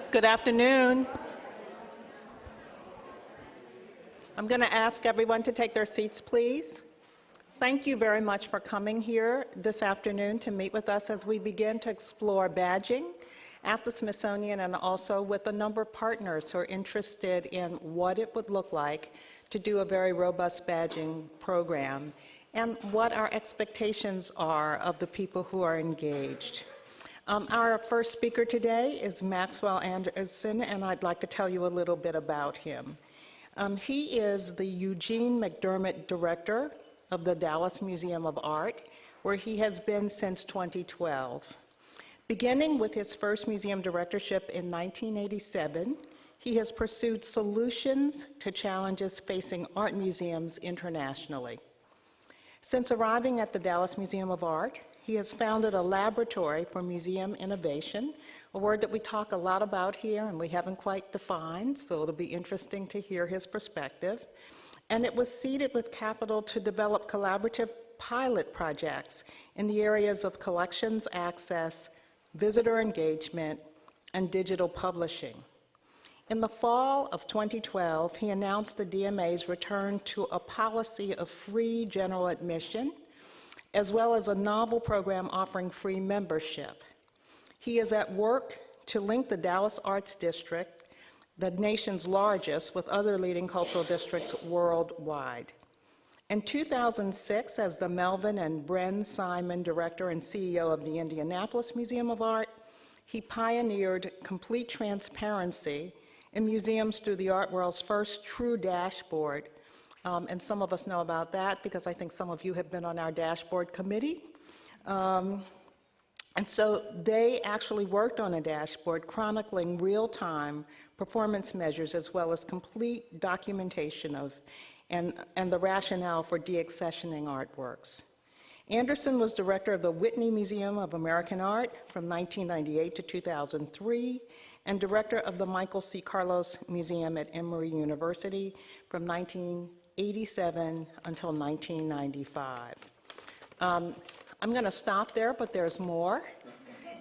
Good afternoon. I'm going to ask everyone to take their seats, please. Thank you very much for coming here this afternoon to meet with us as we begin to explore badging at the Smithsonian and also with a number of partners who are interested in what it would look like to do a very robust badging program and what our expectations are of the people who are engaged. Our first speaker today is Maxwell Anderson, and I'd like to tell you a little bit about him. He is the Eugene McDermott Director of the Dallas Museum of Art, where he has been since 2012. Beginning with his first museum directorship in 1987, he has pursued solutions to challenges facing art museums internationally. Since arriving at the Dallas Museum of Art, he has founded a laboratory for museum innovation, a word that we talk a lot about here and we haven't quite defined, so it'll be interesting to hear his perspective. And it was seeded with capital to develop collaborative pilot projects in the areas of collections access, visitor engagement, and digital publishing. In the fall of 2012, he announced the DMA's return to a policy of free general admission, as well as a novel program offering free membership. He is at work to link the Dallas Arts District, the nation's largest, with other leading cultural districts worldwide. In 2006, as the Melvin and Bren Simon Director and CEO of the Indianapolis Museum of Art, he pioneered complete transparency in museums through the art world's first true dashboard. And some of us know about that because I think some of you have been on our dashboard committee. And so they actually worked on a dashboard chronicling real-time performance measures as well as complete documentation of and the rationale for deaccessioning artworks. Anderson was director of the Whitney Museum of American Art from 1998 to 2003 and director of the Michael C. Carlos Museum at Emory University from 1987 until 1995. I'm going to stop there, but there's more.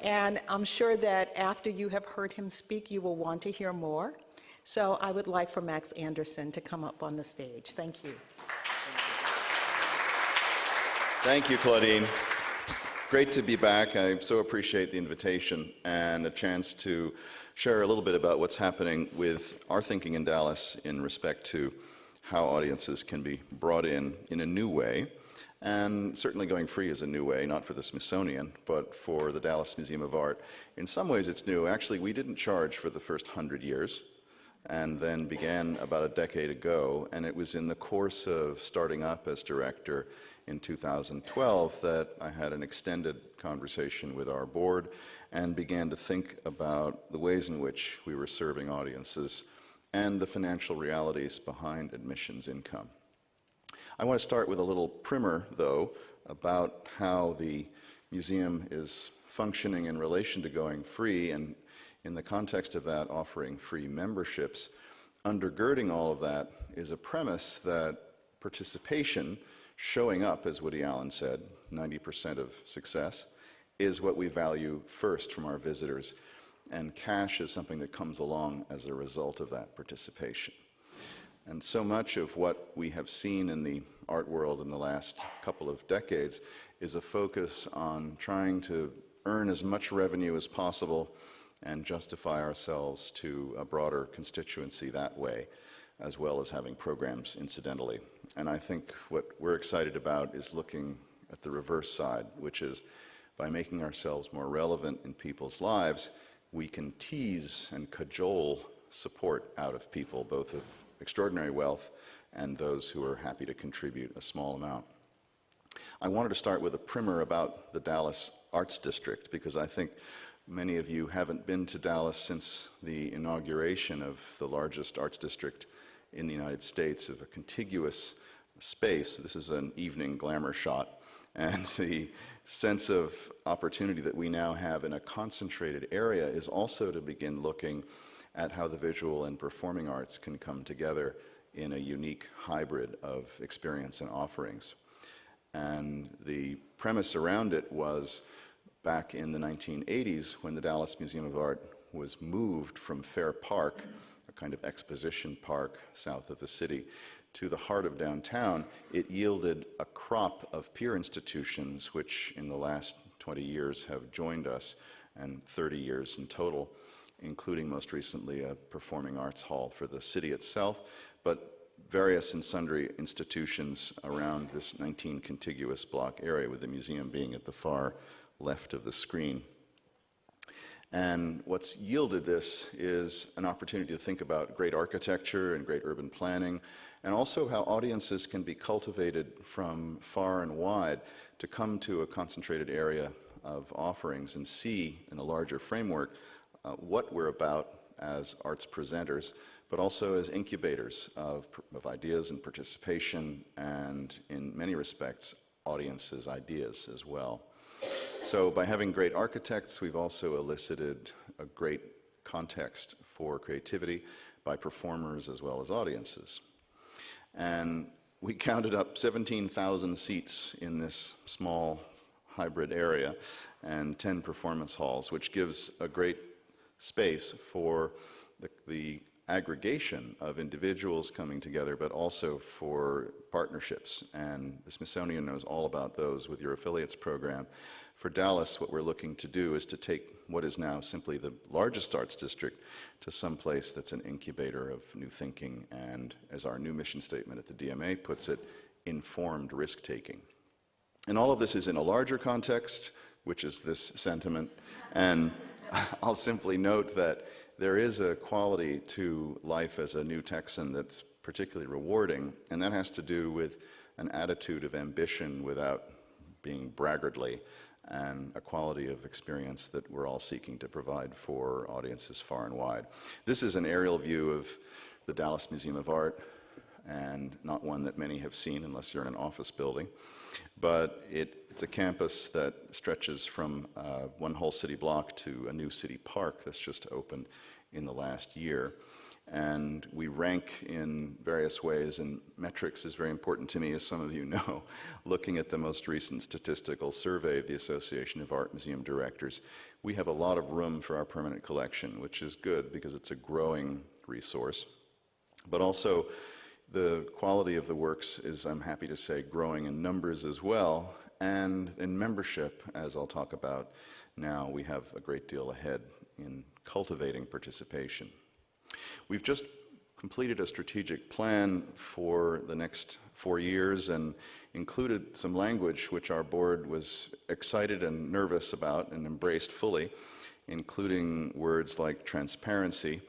And I'm sure that after you have heard him speak, you will want to hear more. So I would like for Max Anderson to come up on the stage. Thank you. Thank you, Claudine. Great to be back. I so appreciate the invitation and a chance to share a little bit about what's happening with our thinking in Dallas in respect to how audiences can be brought in a new way. And certainly going free is a new way, not for the Smithsonian, but for the Dallas Museum of Art. In some ways it's new. Actually, we didn't charge for the first 100 years and then began about a decade ago. And it was in the course of starting up as director in 2012 that I had an extended conversation with our board and began to think about the ways in which we were serving audiences and the financial realities behind admissions income. I want to start with a little primer, though, about how the museum is functioning in relation to going free, and in the context of that, offering free memberships. Undergirding all of that is a premise that participation, showing up, as Woody Allen said, 90% of success, is what we value first from our visitors, and cash is something that comes along as a result of that participation. And so much of what we have seen in the art world in the last couple of decades is a focus on trying to earn as much revenue as possible and justify ourselves to a broader constituency that way, as well as having programs incidentally. And I think what we're excited about is looking at the reverse side, which is by making ourselves more relevant in people's lives, we can tease and cajole support out of people, both of extraordinary wealth and those who are happy to contribute a small amount. I wanted to start with a primer about the Dallas Arts District because I think many of you haven't been to Dallas since the inauguration of the largest arts district in the United States, of a contiguous space. This is an evening glamour shot, and the sense of opportunity that we now have in a concentrated area is also to begin looking at how the visual and performing arts can come together in a unique hybrid of experience and offerings. And the premise around it was back in the 1980s when the Dallas Museum of Art was moved from Fair Park, a kind of exposition park south of the city, to the heart of downtown, it yielded a crop of peer institutions which in the last 20 years have joined us, and 30 years in total, including most recently a performing arts hall for the city itself, but various and sundry institutions around this 19 contiguous block area, with the museum being at the far left of the screen. And what's yielded this is an opportunity to think about great architecture and great urban planning, and also how audiences can be cultivated from far and wide to come to a concentrated area of offerings and see in a larger framework what we're about as arts presenters, but also as incubators of ideas and participation, and in many respects, audiences' ideas as well. So by having great architects, we've also elicited a great context for creativity by performers as well as audiences. And we counted up 17,000 seats in this small hybrid area and 10 performance halls, which gives a great space for the aggregation of individuals coming together, but also for partnerships. And the Smithsonian knows all about those with your affiliates program. For Dallas, what we're looking to do is to take what is now simply the largest arts district to some place that's an incubator of new thinking and, as our new mission statement at the DMA puts it, informed risk-taking. And all of this is in a larger context, which is this sentiment. And I'll simply note that there is a quality to life as a new Texan that's particularly rewarding, and that has to do with an attitude of ambition without being braggartly, and a quality of experience that we're all seeking to provide for audiences far and wide. This is an aerial view of the Dallas Museum of Art, and not one that many have seen unless you're in an office building. But it's a campus that stretches from one whole city block to a new city park that's just opened in the last year. And we rank in various ways, and metrics is very important to me, as some of you know. Looking at the most recent statistical survey of the Association of Art Museum Directors, we have a lot of room for our permanent collection, which is good because it's a growing resource. But also, the quality of the works is, I'm happy to say, growing in numbers as well, and in membership, as I'll talk about now, we have a great deal ahead in cultivating participation. We've just completed a strategic plan for the next 4 years and included some language which our board was excited and nervous about and embraced fully, including words like transparency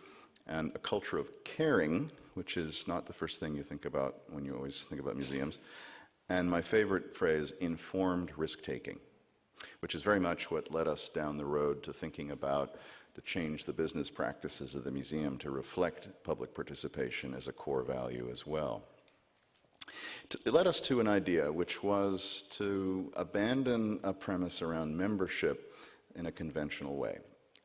and a culture of caring, which is not the first thing you think about when you always think about museums, and my favorite phrase, informed risk-taking, which is very much what led us down the road to thinking about to change the business practices of the museum to reflect public participation as a core value as well. It led us to an idea, which was to abandon a premise around membership in a conventional way,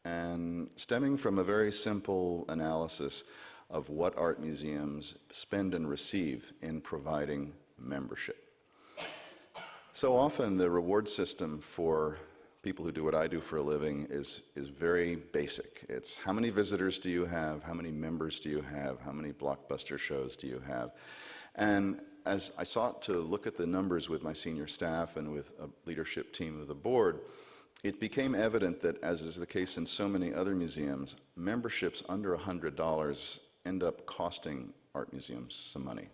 and stemming from a very simple analysis of what art museums spend and receive in providing membership. So often the reward system for people who do what I do for a living is very basic. It's how many visitors do you have, how many members do you have, how many blockbuster shows do you have. And as I sought to look at the numbers with my senior staff and with a leadership team of the board, it became evident that, as is the case in so many other museums, memberships under $100 end up costing art museums some money.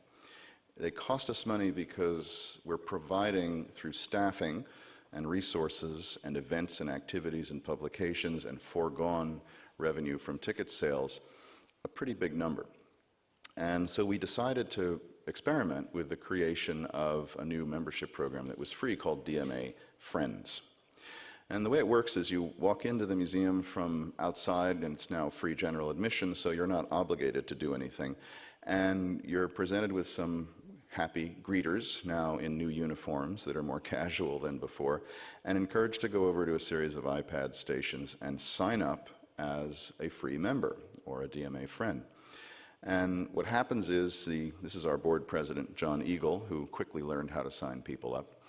They cost us money because we're providing, through staffing and resources and events and activities and publications and foregone revenue from ticket sales, a pretty big number. And so we decided to experiment with the creation of a new membership program that was free called DMA Friends. And the way it works is you walk into the museum from outside, and it's now free general admission, so you're not obligated to do anything. And you're presented with some happy greeters, now in new uniforms that are more casual than before, and encouraged to go over to a series of iPad stations and sign up as a free member or a DMA friend. And what happens is, this is our board president, John Eagle, who quickly learned how to sign people up.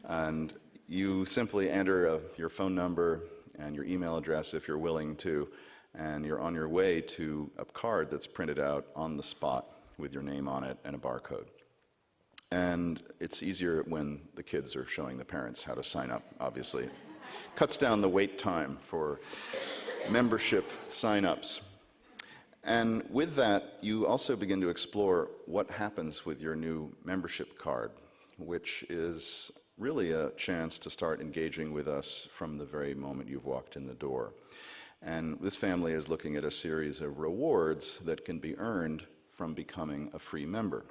And you simply enter your phone number and your email address if you're willing to, and you're on your way to a card that's printed out on the spot with your name on it and a barcode. And it's easier when the kids are showing the parents how to sign up, obviously. Cuts down the wait time for membership sign-ups. And with that, you also begin to explore what happens with your new membership card, which is really a chance to start engaging with us from the very moment you've walked in the door. And this family is looking at a series of rewards that can be earned from becoming a free member.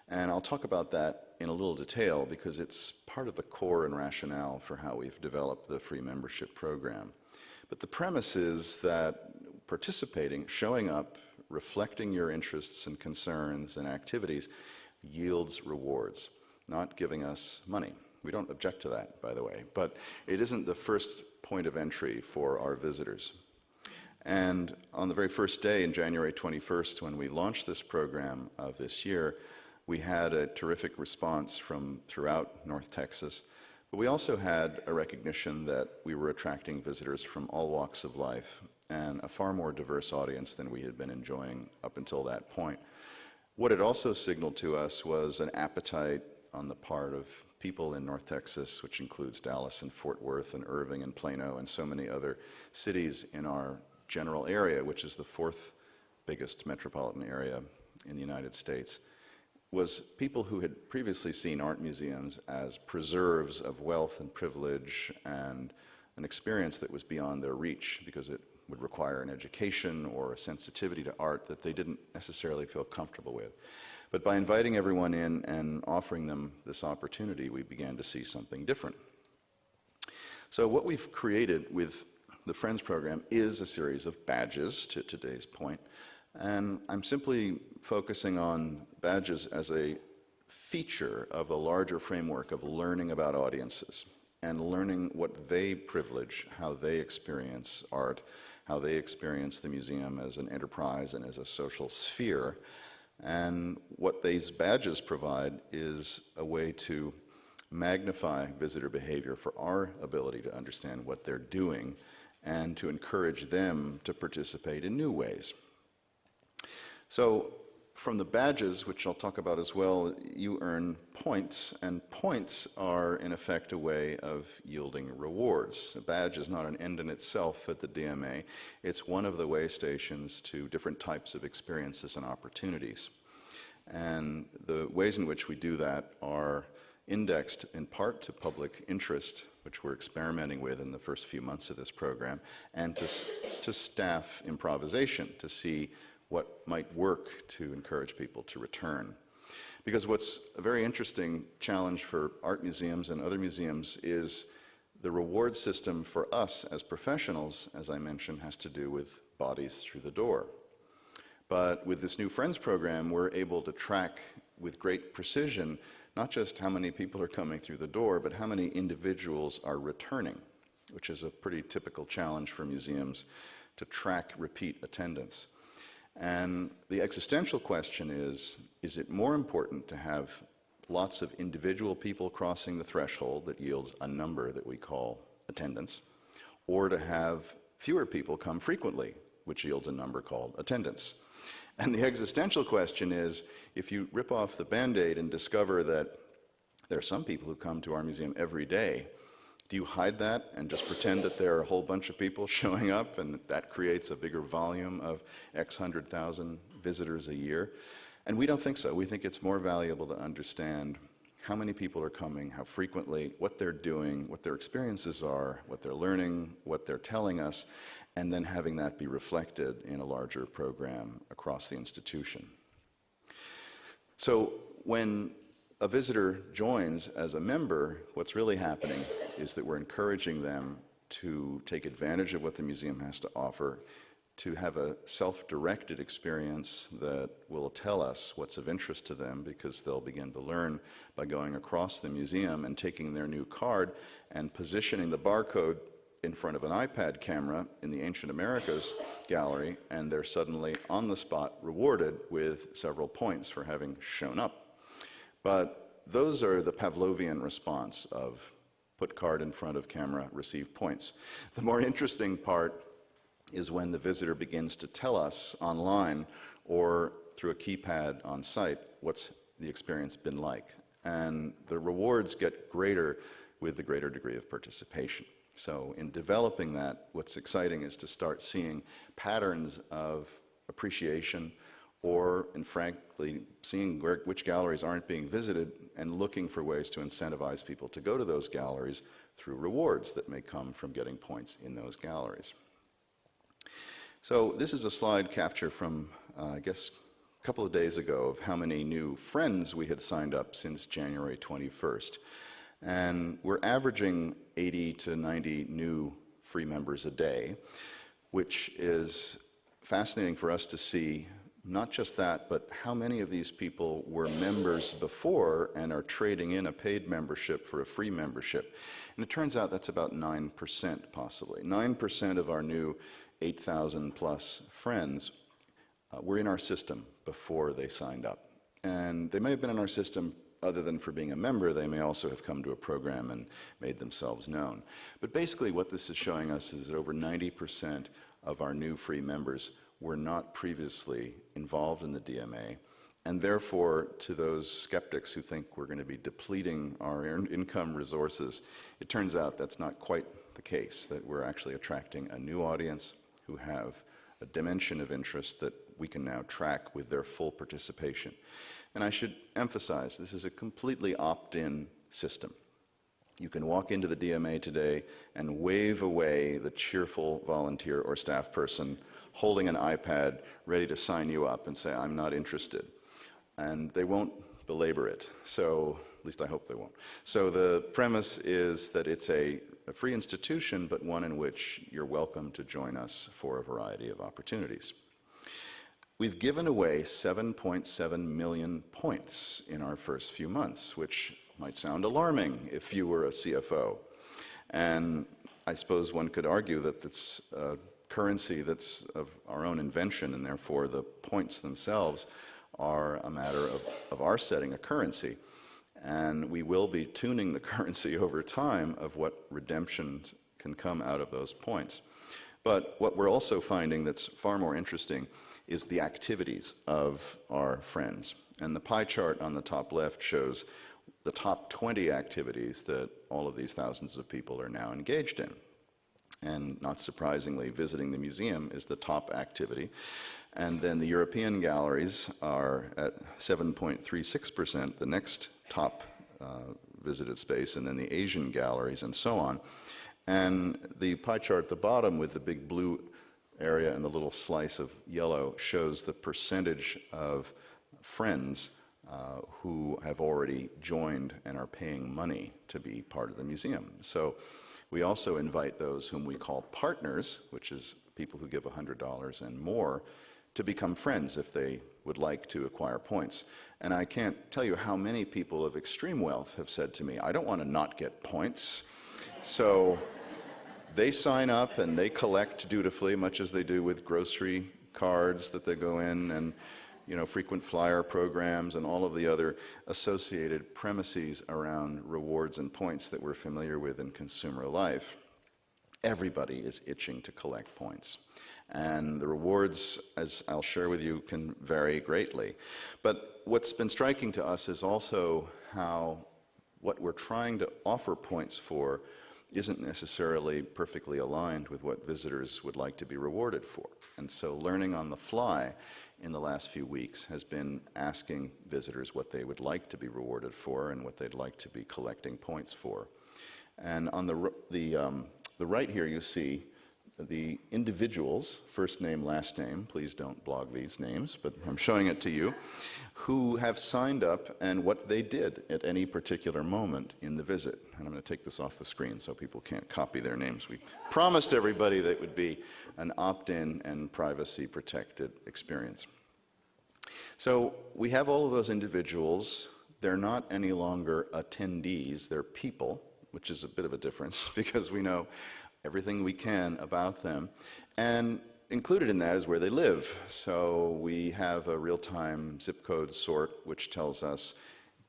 And I'll talk about that in a little detail because it's part of the core and rationale for how we've developed the free membership program. But the premise is that participating, showing up, reflecting your interests and concerns and activities yields rewards, not giving us money. We don't object to that, by the way, but it isn't the first point of entry for our visitors. And on the very first day, in January 21st, when we launched this program of this year, we had a terrific response from throughout North Texas, but we also had a recognition that we were attracting visitors from all walks of life and a far more diverse audience than we had been enjoying up until that point. What it also signaled to us was an appetite on the part of people in North Texas, which includes Dallas and Fort Worth and Irving and Plano and so many other cities in our general area, which is the fourth biggest metropolitan area in the United States, was people who had previously seen art museums as preserves of wealth and privilege and an experience that was beyond their reach because it would require an education or a sensitivity to art that they didn't necessarily feel comfortable with. But by inviting everyone in and offering them this opportunity, we began to see something different. So what we've created with the Friends program is a series of badges, to today's point, and I'm simply focusing on badges as a feature of a larger framework of learning about audiences and learning what they privilege, how they experience art, how they experience the museum as an enterprise and as a social sphere. And what these badges provide is a way to magnify visitor behavior for our ability to understand what they're doing and to encourage them to participate in new ways. So from the badges, which I'll talk about as well, you earn points, and points are in effect a way of yielding rewards. A badge is not an end in itself at the DMA. It's one of the way stations to different types of experiences and opportunities. And the ways in which we do that are indexed in part to public interest, which we're experimenting with in the first few months of this program, and to staff improvisation to see what might work to encourage people to return. Because what's a very interesting challenge for art museums and other museums is the reward system for us as professionals, as I mentioned, has to do with bodies through the door. But with this new Friends program, we're able to track with great precision not just how many people are coming through the door, but how many individuals are returning, which is a pretty typical challenge for museums to track repeat attendance. And the existential question is it more important to have lots of individual people crossing the threshold that yields a number that we call attendance, or to have fewer people come frequently, which yields a number called attendance? And the existential question is, if you rip off the Band-Aid and discover that there are some people who come to our museum every day, do you hide that and just pretend that there are a whole bunch of people showing up and that creates a bigger volume of X 100,000 visitors a year? And we don't think so. We think it's more valuable to understand how many people are coming, how frequently, what they're doing, what their experiences are, what they're learning, what they're telling us, and then having that be reflected in a larger program across the institution. So when a visitor joins as a member, what's really happening is that we're encouraging them to take advantage of what the museum has to offer, to have a self-directed experience that will tell us what's of interest to them, because they'll begin to learn by going across the museum and taking their new card and positioning the barcode in front of an iPad camera in the Ancient Americas gallery, and they're suddenly on the spot rewarded with several points for having shown up. But those are the Pavlovian response of put card in front of camera, receive points. The more interesting part is when the visitor begins to tell us online or through a keypad on site what's the experience been like. And the rewards get greater with the greater degree of participation. So in developing that, what's exciting is to start seeing patterns of appreciation, or, and frankly, seeing which galleries aren't being visited and looking for ways to incentivize people to go to those galleries through rewards that may come from getting points in those galleries. So this is a slide capture from, I guess, a couple of days ago of how many new friends we had signed up since January 21st. And we're averaging 80 to 90 new free members a day, which is fascinating for us to see. Not just that, but how many of these people were members before and are trading in a paid membership for a free membership. And it turns out that's about 9% possibly. 9% of our new 8,000 plus friends were in our system before they signed up. And they may have been in our system other than for being a member. They may also have come to a program and made themselves known. But basically what this is showing us is that over 90% of our new free members were not previously involved in the DMA, and therefore to those skeptics who think we're going to be depleting our income resources, it turns out that's not quite the case, that we're actually attracting a new audience who have a dimension of interest that we can now track with their full participation. And I should emphasize, this is a completely opt-in system. You can walk into the DMA today and wave away the cheerful volunteer or staff person holding an iPad ready to sign you up and say, I'm not interested. And they won't belabor it. So, at least I hope they won't. So the premise is that it's a free institution, but one in which you're welcome to join us for a variety of opportunities. We've given away 7.7 million points in our first few months, which might sound alarming if you were a CFO. And I suppose one could argue that it's a currency that's of our own invention, and therefore the points themselves are a matter of our setting a currency. And we will be tuning the currency over time of what redemptions can come out of those points. But what we're also finding that's far more interesting is the activities of our friends. And the pie chart on the top left shows the top 20 activities that all of these thousands of people are now engaged in. And not surprisingly, visiting the museum is the top activity. And then the European galleries are at 7.36%, the next top visited space, and then the Asian galleries and so on. And the pie chart at the bottom with the big blue area and the little slice of yellow shows the percentage of friends who have already joined and are paying money to be part of the museum. So we also invite those whom we call partners, which is people who give $100 and more, to become friends if they would like to acquire points. And I can't tell you how many people of extreme wealth have said to me, I don't want to not get points. So they sign up and they collect dutifully, much as they do with grocery cards that they go in and frequent flyer programs and all of the other associated premises around rewards and points that we're familiar with in consumer life. Everybody is itching to collect points. And the rewards, as I'll share with you, can vary greatly. But what's been striking to us is also how what we're trying to offer points for isn't necessarily perfectly aligned with what visitors would like to be rewarded for. And so learning on the fly in the last few weeks has been asking visitors what they would like to be rewarded for and what they'd like to be collecting points for. And on the right here you see the individuals, first name, last name, please don't blog these names, but I'm showing it to you, who have signed up and what they did at any particular moment in the visit. And I'm going to take this off the screen so people can't copy their names. We promised everybody that it would be an opt-in and privacy-protected experience. So we have all of those individuals. They're not any longer attendees, they're people, which is a bit of a difference because we know everything we can about them. And included in that is where they live. So we have a real-time zip code sort which tells us,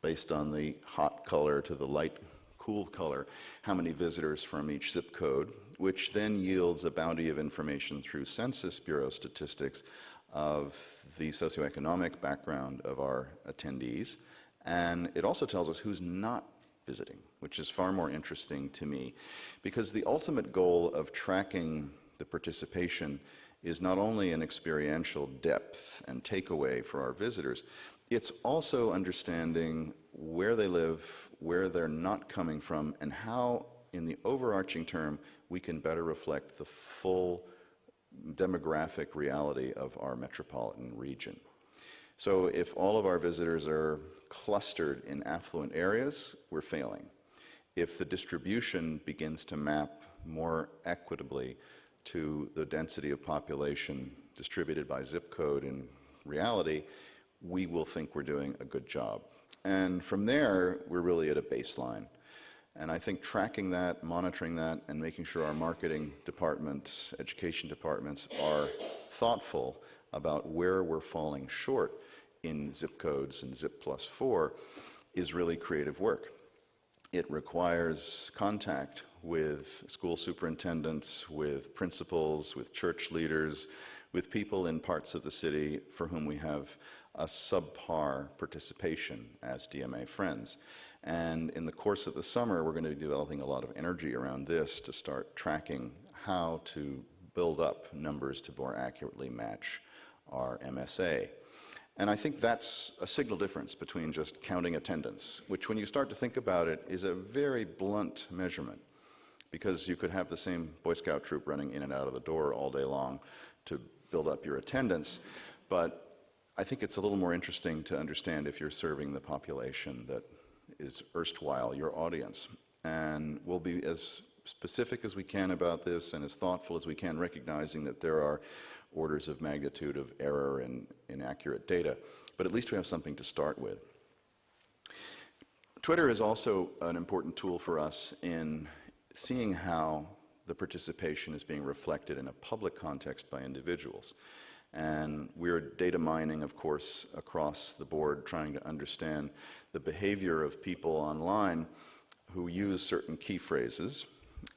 based on the hot color to the light cool color, how many visitors from each zip code which then yields a bounty of information through Census Bureau statistics of the socioeconomic background of our attendees. And it also tells us who's not visiting, which is far more interesting to me, because the ultimate goal of tracking the participation is not only an experiential depth and takeaway for our visitors, it's also understanding where they live, where they're not coming from, and how, in the overarching term, we can better reflect the full demographic reality of our metropolitan region. So if all of our visitors are clustered in affluent areas, we're failing. If the distribution begins to map more equitably to the density of population distributed by zip code in reality, we will think we're doing a good job. And from there, we're really at a baseline. And I think tracking that, monitoring that, and making sure our marketing departments, education departments are thoughtful about where we're falling short in zip codes and zip +4 is really creative work. It requires contact with school superintendents, with principals, with church leaders, with people in parts of the city for whom we have a subpar participation as DMA friends. And in the course of the summer, we're going to be developing a lot of energy around this to start tracking how to build up numbers to more accurately match our MSA. And I think that's a signal difference between just counting attendance, which when you start to think about it is a very blunt measurement, because you could have the same Boy Scout troop running in and out of the door all day long to build up your attendance. But I think it's a little more interesting to understand if you're serving the population that is erstwhile your audience. And we'll be as specific as we can about this and as thoughtful as we can, recognizing that there are orders of magnitude of error and inaccurate data, but at least we have something to start with. Twitter is also an important tool for us in seeing how the participation is being reflected in a public context by individuals. And we're data mining, of course, across the board, trying to understand the behavior of people online who use certain key phrases.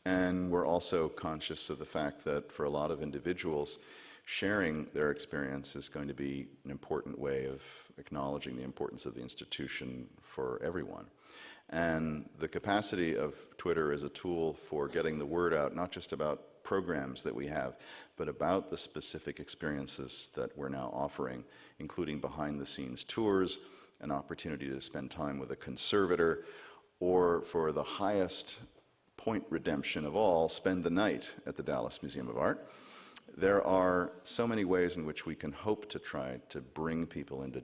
And we're also conscious of the fact that for a lot of individuals, sharing their experience is going to be an important way of acknowledging the importance of the institution for everyone. And the capacity of Twitter as a tool for getting the word out, not just about programs that we have, but about the specific experiences that we're now offering, including behind-the-scenes tours, an opportunity to spend time with a conservator, or for the highest point redemption of all, spend the night at the Dallas Museum of Art. There are so many ways in which we can hope to try to bring people into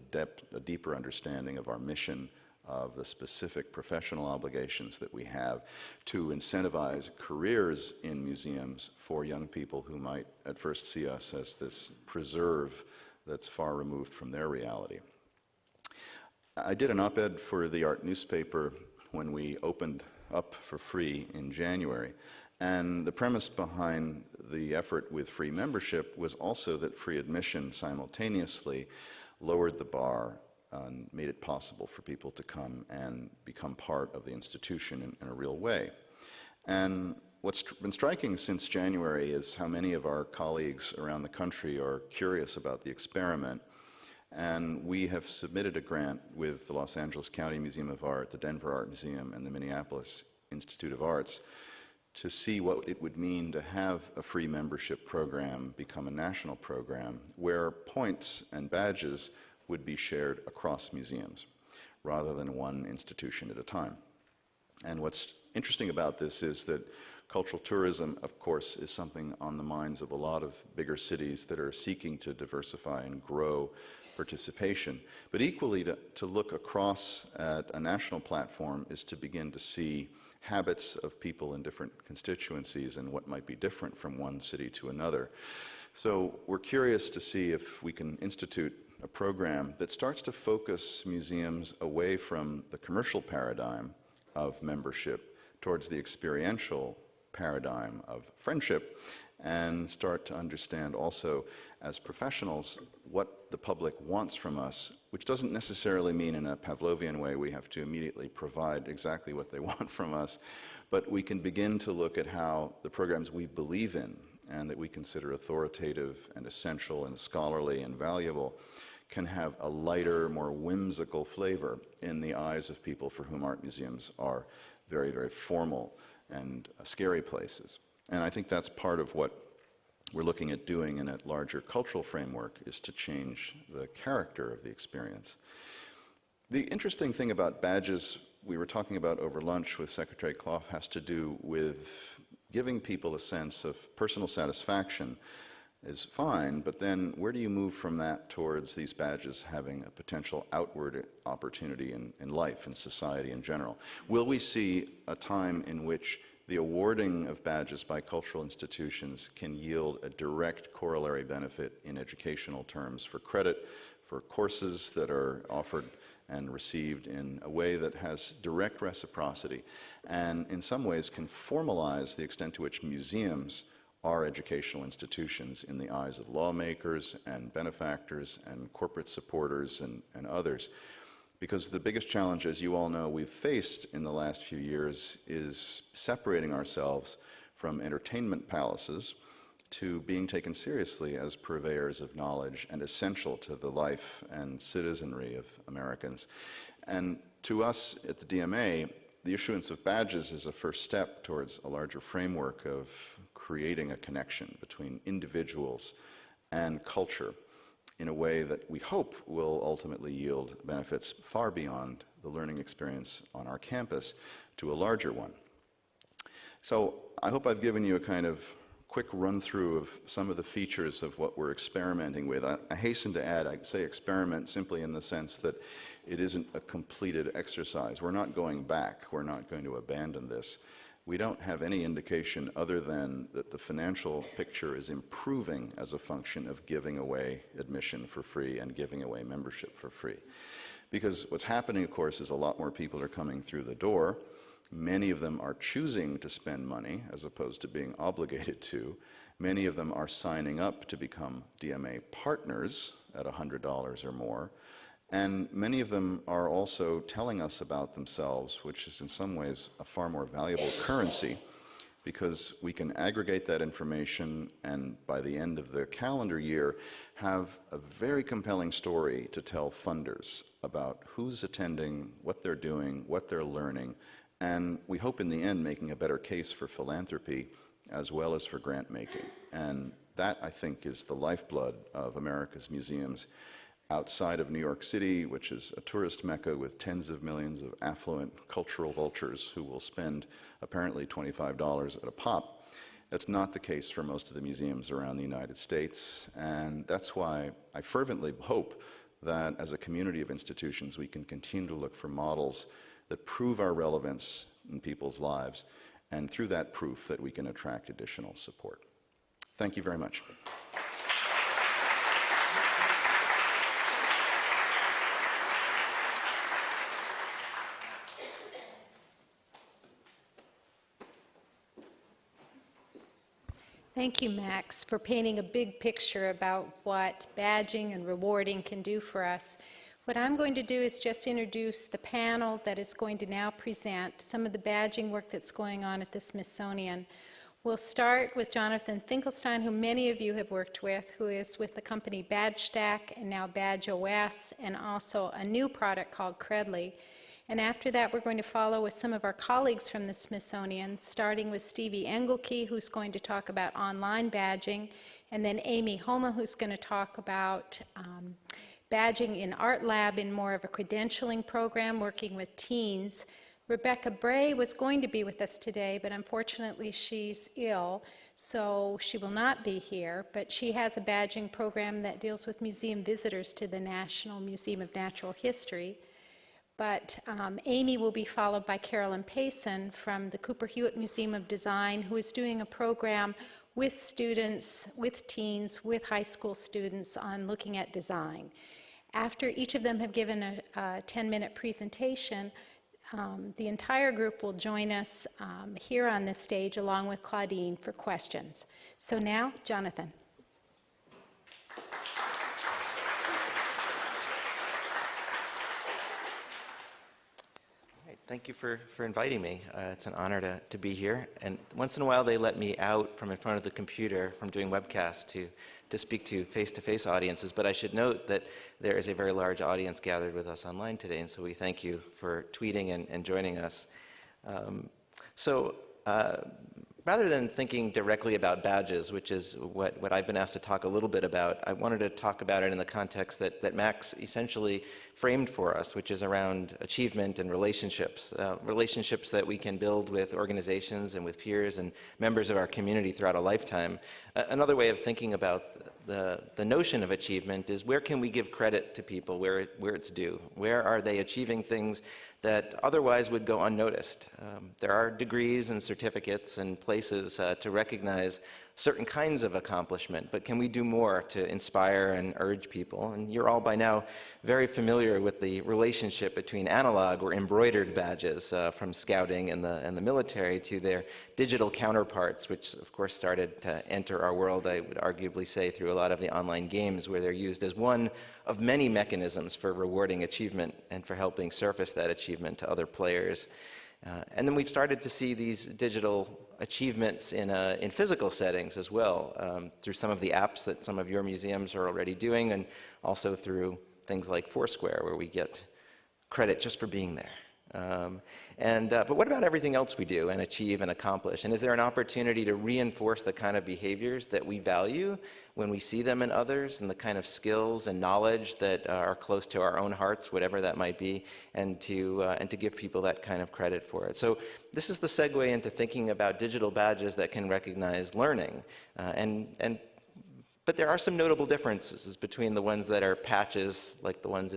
a deeper understanding of our mission, of the specific professional obligations that we have to incentivize careers in museums for young people who might at first see us as this preserve that's far removed from their reality. I did an op-ed for the art newspaper when we opened up for free in January. And the premise behind the effort with free membership was also that free admission simultaneously lowered the bar and made it possible for people to come and become part of the institution in a real way. And what's been striking since January is how many of our colleagues around the country are curious about the experiment. And we have submitted a grant with the Los Angeles County Museum of Art, the Denver Art Museum, and the Minneapolis Institute of Arts to see what it would mean to have a free membership program become a national program where points and badges would be shared across museums rather than one institution at a time. And what's interesting about this is that cultural tourism, of course, is something on the minds of a lot of bigger cities that are seeking to diversify and grow participation. But equally, to look across at a national platform is to begin to see habits of people in different constituencies and what might be different from one city to another. So we're curious to see if we can institute a program that starts to focus museums away from the commercial paradigm of membership towards the experiential paradigm of friendship, and start to understand also as professionals what the public wants from us, which doesn't necessarily mean in a Pavlovian way we have to immediately provide exactly what they want from us, but we can begin to look at how the programs we believe in and that we consider authoritative and essential and scholarly and valuable can have a lighter, more whimsical flavor in the eyes of people for whom art museums are very, very formal and scary places. And I think that's part of what we're looking at doing in a larger cultural framework, is to change the character of the experience. The interesting thing about badges we were talking about over lunch with Secretary Clough has to do with giving people a sense of personal satisfaction is fine, but then where do you move from that towards these badges having a potential outward opportunity in life and society in general? Will we see a time in which the awarding of badges by cultural institutions can yield a direct corollary benefit in educational terms for credit, for courses that are offered and received in a way that has direct reciprocity, and in some ways can formalize the extent to which museums are educational institutions in the eyes of lawmakers and benefactors and corporate supporters and others? Because the biggest challenge, as you all know, we've faced in the last few years is separating ourselves from entertainment palaces to being taken seriously as purveyors of knowledge and essential to the life and citizenry of Americans. And to us at the DMA, the issuance of badges is a first step towards a larger framework of creating a connection between individuals and culture in a way that we hope will ultimately yield benefits far beyond the learning experience on our campus to a larger one. So I hope I've given you a kind of quick run-through of some of the features of what we're experimenting with. I hasten to add, I say experiment simply in the sense that it isn't a completed exercise. We're not going back. We're not going to abandon this. We don't have any indication other than that the financial picture is improving as a function of giving away admission for free and giving away membership for free. Because what's happening, of course, is a lot more people are coming through the door. Many of them are choosing to spend money as opposed to being obligated to. Many of them are signing up to become DMA partners at $100 or more. And many of them are also telling us about themselves, which is in some ways a far more valuable currency, because we can aggregate that information and by the end of the calendar year have a very compelling story to tell funders about who's attending, what they're doing, what they're learning, and we hope in the end making a better case for philanthropy as well as for grant making. And that, I think, is the lifeblood of America's museums. Outside of New York City, which is a tourist mecca with tens of millions of affluent cultural vultures who will spend apparently $25 at a pop, that's not the case for most of the museums around the United States. And that's why I fervently hope that as a community of institutions, we can continue to look for models that prove our relevance in people's lives, and through that proof that we can attract additional support. Thank you very much. Thank you, Max, for painting a big picture about what badging and rewarding can do for us. What I'm going to do is just introduce the panel that is going to now present some of the badging work that's going on at the Smithsonian. We'll start with Jonathan Finkelstein, who many of you have worked with, who is with the company BadgeStack and now BadgeOS, and also a new product called Credly. And after that, we're going to follow with some of our colleagues from the Smithsonian, starting with Stevie Engelke, who's going to talk about online badging, and then Amy Homma, who's going to talk about badging in ARTLAB in more of a credentialing program, working with teens. Rebecca Bray was going to be with us today, but unfortunately she's ill, so she will not be here. But she has a badging program that deals with museum visitors to the National Museum of Natural History. But Amy will be followed by Carolyn Payson from the Cooper-Hewitt Museum of Design, who is doing a program with students, with teens, with high school students on looking at design. After each of them have given a 10-minute presentation, The entire group will join us here on this stage along with Claudine for questions. So now, Jonathan. Thank you for inviting me. It's an honor to be here. And once in a while, they let me out from in front of the computer from doing webcasts to speak to face-to-face audiences. But I should note that there is a very large audience gathered with us online today, and so we thank you for tweeting and joining us. Rather than thinking directly about badges, which is what I've been asked to talk a little bit about, I wanted to talk about it in the context that Max essentially framed for us, which is around achievement and relationships, relationships that we can build with organizations and with peers and members of our community throughout a lifetime. Another way of thinking about the notion of achievement is where can we give credit to people where it's due? Where are they achieving things that otherwise would go unnoticed? There are degrees and certificates and places to recognize certain kinds of accomplishment, but can we do more to inspire and urge people? And you're all by now very familiar with the relationship between analog or embroidered badges from scouting and the military to their digital counterparts, which of course started to enter our world, I would arguably say, through a lot of the online games where they're used as one of many mechanisms for rewarding achievement and for helping surface that achievement to other players. And then we've started to see these digital achievements in physical settings as well, through some of the apps that some of your museums are already doing, and also through things like Foursquare, where we get credit just for being there. But what about everything else we do and achieve and accomplish? And is there an opportunity to reinforce the kind of behaviors that we value when we see them in others, and the kind of skills and knowledge that are close to our own hearts, whatever that might be, and to give people that kind of credit for it? So this is the segue into thinking about digital badges that can recognize learning. But there are some notable differences between the ones that are patches, like the ones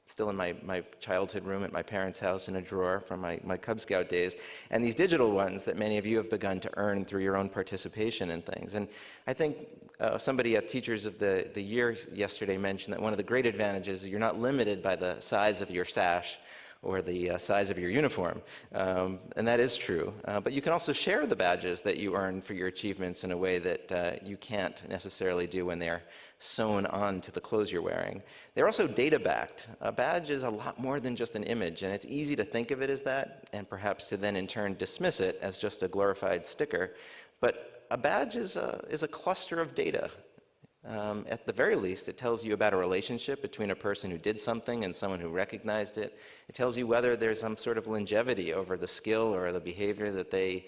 still in my childhood room at my parents' house in a drawer from my Cub Scout days, and these digital ones that many of you have begun to earn through your own participation in things. And I think somebody at Teachers of the Year yesterday mentioned that one of the great advantages is you're not limited by the size of your sash or the size of your uniform, and that is true. But you can also share the badges that you earn for your achievements in a way that you can't necessarily do when they're sewn on to the clothes you're wearing. They're also data-backed. A badge is a lot more than just an image, and it's easy to think of it as that, and perhaps to then in turn dismiss it as just a glorified sticker. But a badge is a cluster of data. At the very least, it tells you about a relationship between a person who did something and someone who recognized it. It tells you whether there's some sort of longevity over the skill or the behavior that they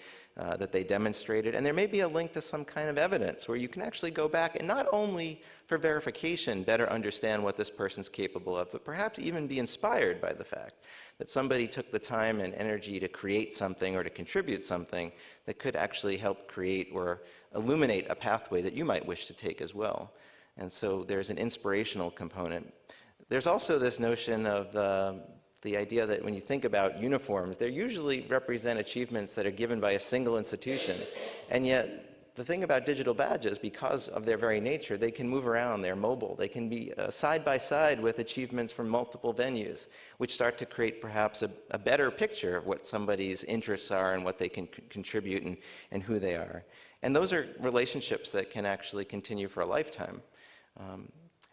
demonstrated. And there may be a link to some kind of evidence where you can actually go back and not only for verification better understand what this person's capable of, but perhaps even be inspired by the fact that somebody took the time and energy to create something or to contribute something that could actually help create or illuminate a pathway that you might wish to take as well. And so there's an inspirational component. There's also this notion of the idea that when you think about uniforms, they usually represent achievements that are given by a single institution. And yet, the thing about digital badges, because of their very nature, they can move around, they're mobile, they can be side by side with achievements from multiple venues, which start to create perhaps a better picture of what somebody's interests are and what they can contribute and who they are. And those are relationships that can actually continue for a lifetime.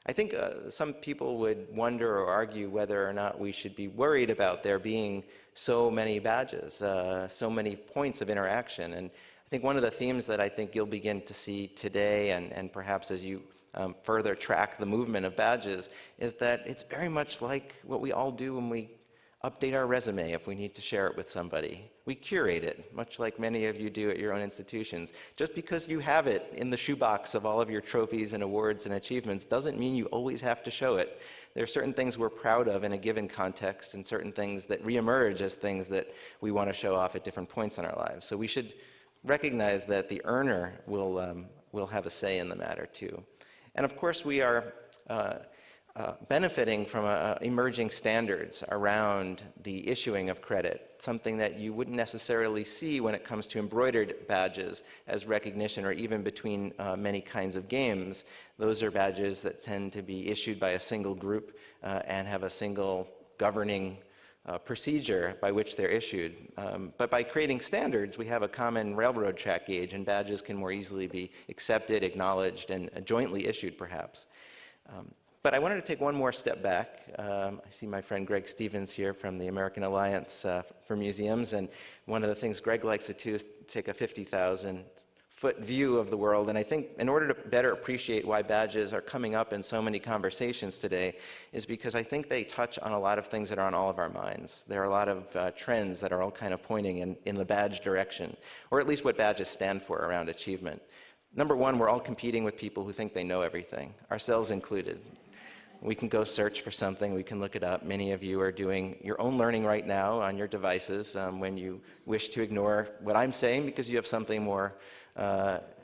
I think some people would wonder or argue whether or not we should be worried about there being so many badges, so many points of interaction. And I think one of the themes that I think you'll begin to see today, and perhaps as you further track the movement of badges, is that it's very much like what we all do when we update our resume if we need to share it with somebody. We curate it, much like many of you do at your own institutions. Just because you have it in the shoebox of all of your trophies and awards and achievements doesn't mean you always have to show it. There are certain things we're proud of in a given context and certain things that reemerge as things that we want to show off at different points in our lives. So we should recognize that the earner will have a say in the matter too. And of course we are benefiting from emerging standards around the issuing of credit, something that you wouldn't necessarily see when it comes to embroidered badges as recognition, or even between many kinds of games. Those are badges that tend to be issued by a single group and have a single governing procedure by which they're issued. But by creating standards, we have a common railroad track gauge, and badges can more easily be accepted, acknowledged, and jointly issued, perhaps. But I wanted to take one more step back. I see my friend Greg Stevens here from the American Alliance for Museums, and one of the things Greg likes to do is take a 50,000-foot view of the world. And I think in order to better appreciate why badges are coming up in so many conversations today is because I think they touch on a lot of things that are on all of our minds. There are a lot of trends that are all kind of pointing in the badge direction, or at least what badges stand for around achievement. Number one, we're all competing with people who think they know everything, ourselves included. We can go search for something, we can look it up. Many of you are doing your own learning right now on your devices when you wish to ignore what I'm saying because you have something more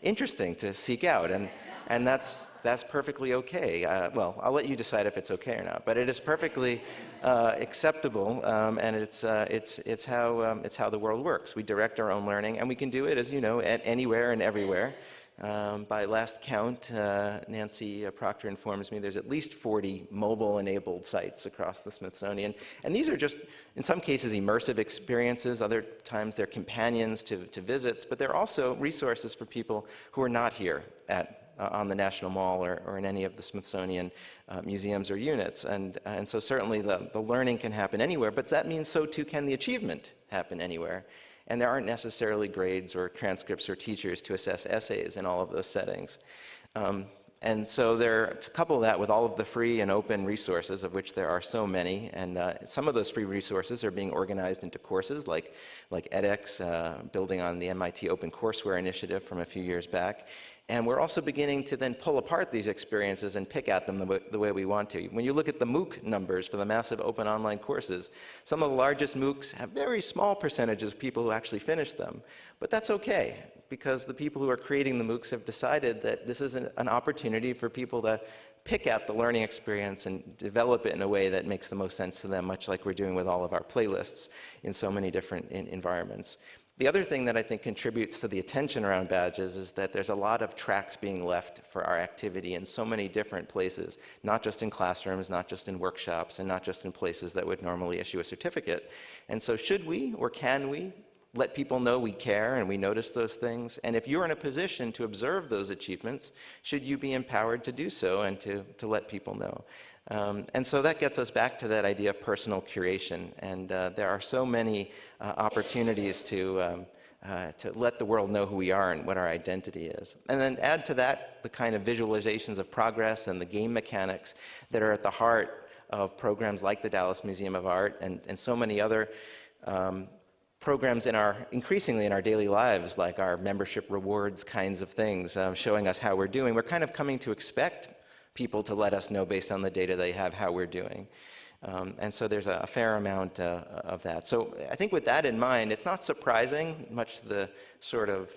interesting to seek out. And that's perfectly okay. Well, I'll let you decide if it's okay or not, but it is perfectly acceptable, and it's how the world works. We direct our own learning, and we can do it, as you know, at anywhere and everywhere. By last count, Nancy Proctor informs me there's at least 40 mobile-enabled sites across the Smithsonian. And these are just, in some cases, immersive experiences. Other times, they're companions to visits. But they're also resources for people who are not here on the National Mall or in any of the Smithsonian museums or units. And so certainly the learning can happen anywhere. But that means so, too, can the achievement happen anywhere. And there aren't necessarily grades or transcripts or teachers to assess essays in all of those settings. And so to couple that with all of the free and open resources, of which there are so many, and some of those free resources are being organized into courses like edX, building on the MIT OpenCourseWare initiative from a few years back. And we're also beginning to then pull apart these experiences and pick at them the way we want to. When you look at the MOOC numbers for the massive open online courses, some of the largest MOOCs have very small percentages of people who actually finish them. But that's okay, because the people who are creating the MOOCs have decided that this is an opportunity for people to pick at the learning experience and develop it in a way that makes the most sense to them, much like we're doing with all of our playlists in so many different environments. The other thing that I think contributes to the attention around badges is that there's a lot of tracks being left for our activity in so many different places, not just in classrooms, not just in workshops, and not just in places that would normally issue a certificate. And so should we, or can we, let people know we care and we notice those things? And if you're in a position to observe those achievements, should you be empowered to do so and to let people know? And so that gets us back to that idea of personal curation. And there are so many opportunities to let the world know who we are and what our identity is. And then add to that the kind of visualizations of progress and the game mechanics that are at the heart of programs like the Dallas Museum of Art and so many other programs increasingly in our daily lives, like our membership rewards kinds of things, showing us how we're doing. We're kind of coming to expect people to let us know based on the data they have how we're doing. And so there's a fair amount of that. So I think with that in mind, it's not surprising, much to the sort of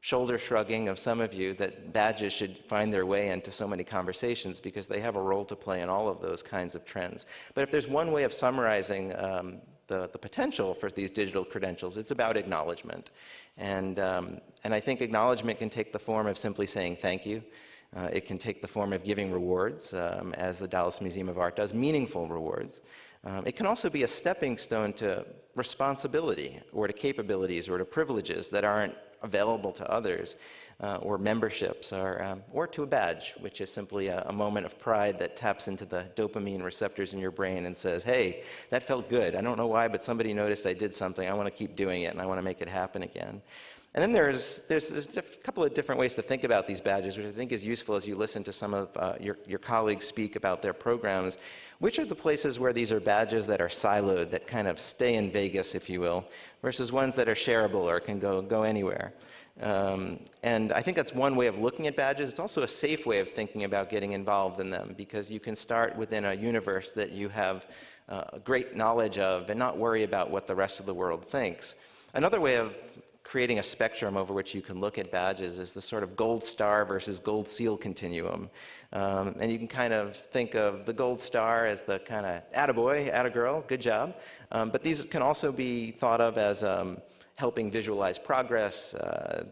shoulder shrugging of some of you, that badges should find their way into so many conversations because they have a role to play in all of those kinds of trends. But if there's one way of summarizing the potential for these digital credentials, it's about acknowledgement. And I think acknowledgement can take the form of simply saying thank you. It can take the form of giving rewards, as the Dallas Museum of Art does, meaningful rewards. It can also be a stepping stone to responsibility or to capabilities or to privileges that aren't available to others, or memberships, or to a badge, which is simply a moment of pride that taps into the dopamine receptors in your brain and says, hey, that felt good. I don't know why, but somebody noticed I did something. I want to keep doing it, and I want to make it happen again. And then there's a couple of different ways to think about these badges, which I think is useful as you listen to some of your colleagues speak about their programs. Which are the places where these are badges that are siloed, that kind of stay in Vegas, if you will, versus ones that are shareable or can go anywhere? And I think that's one way of looking at badges. It's also a safe way of thinking about getting involved in them, because you can start within a universe that you have great knowledge of and not worry about what the rest of the world thinks. Another way of creating a spectrum over which you can look at badges is the sort of gold star versus gold seal continuum. And you can kind of think of the gold star as the kind of attaboy, attagirl, good job. But these can also be thought of as helping visualize progress.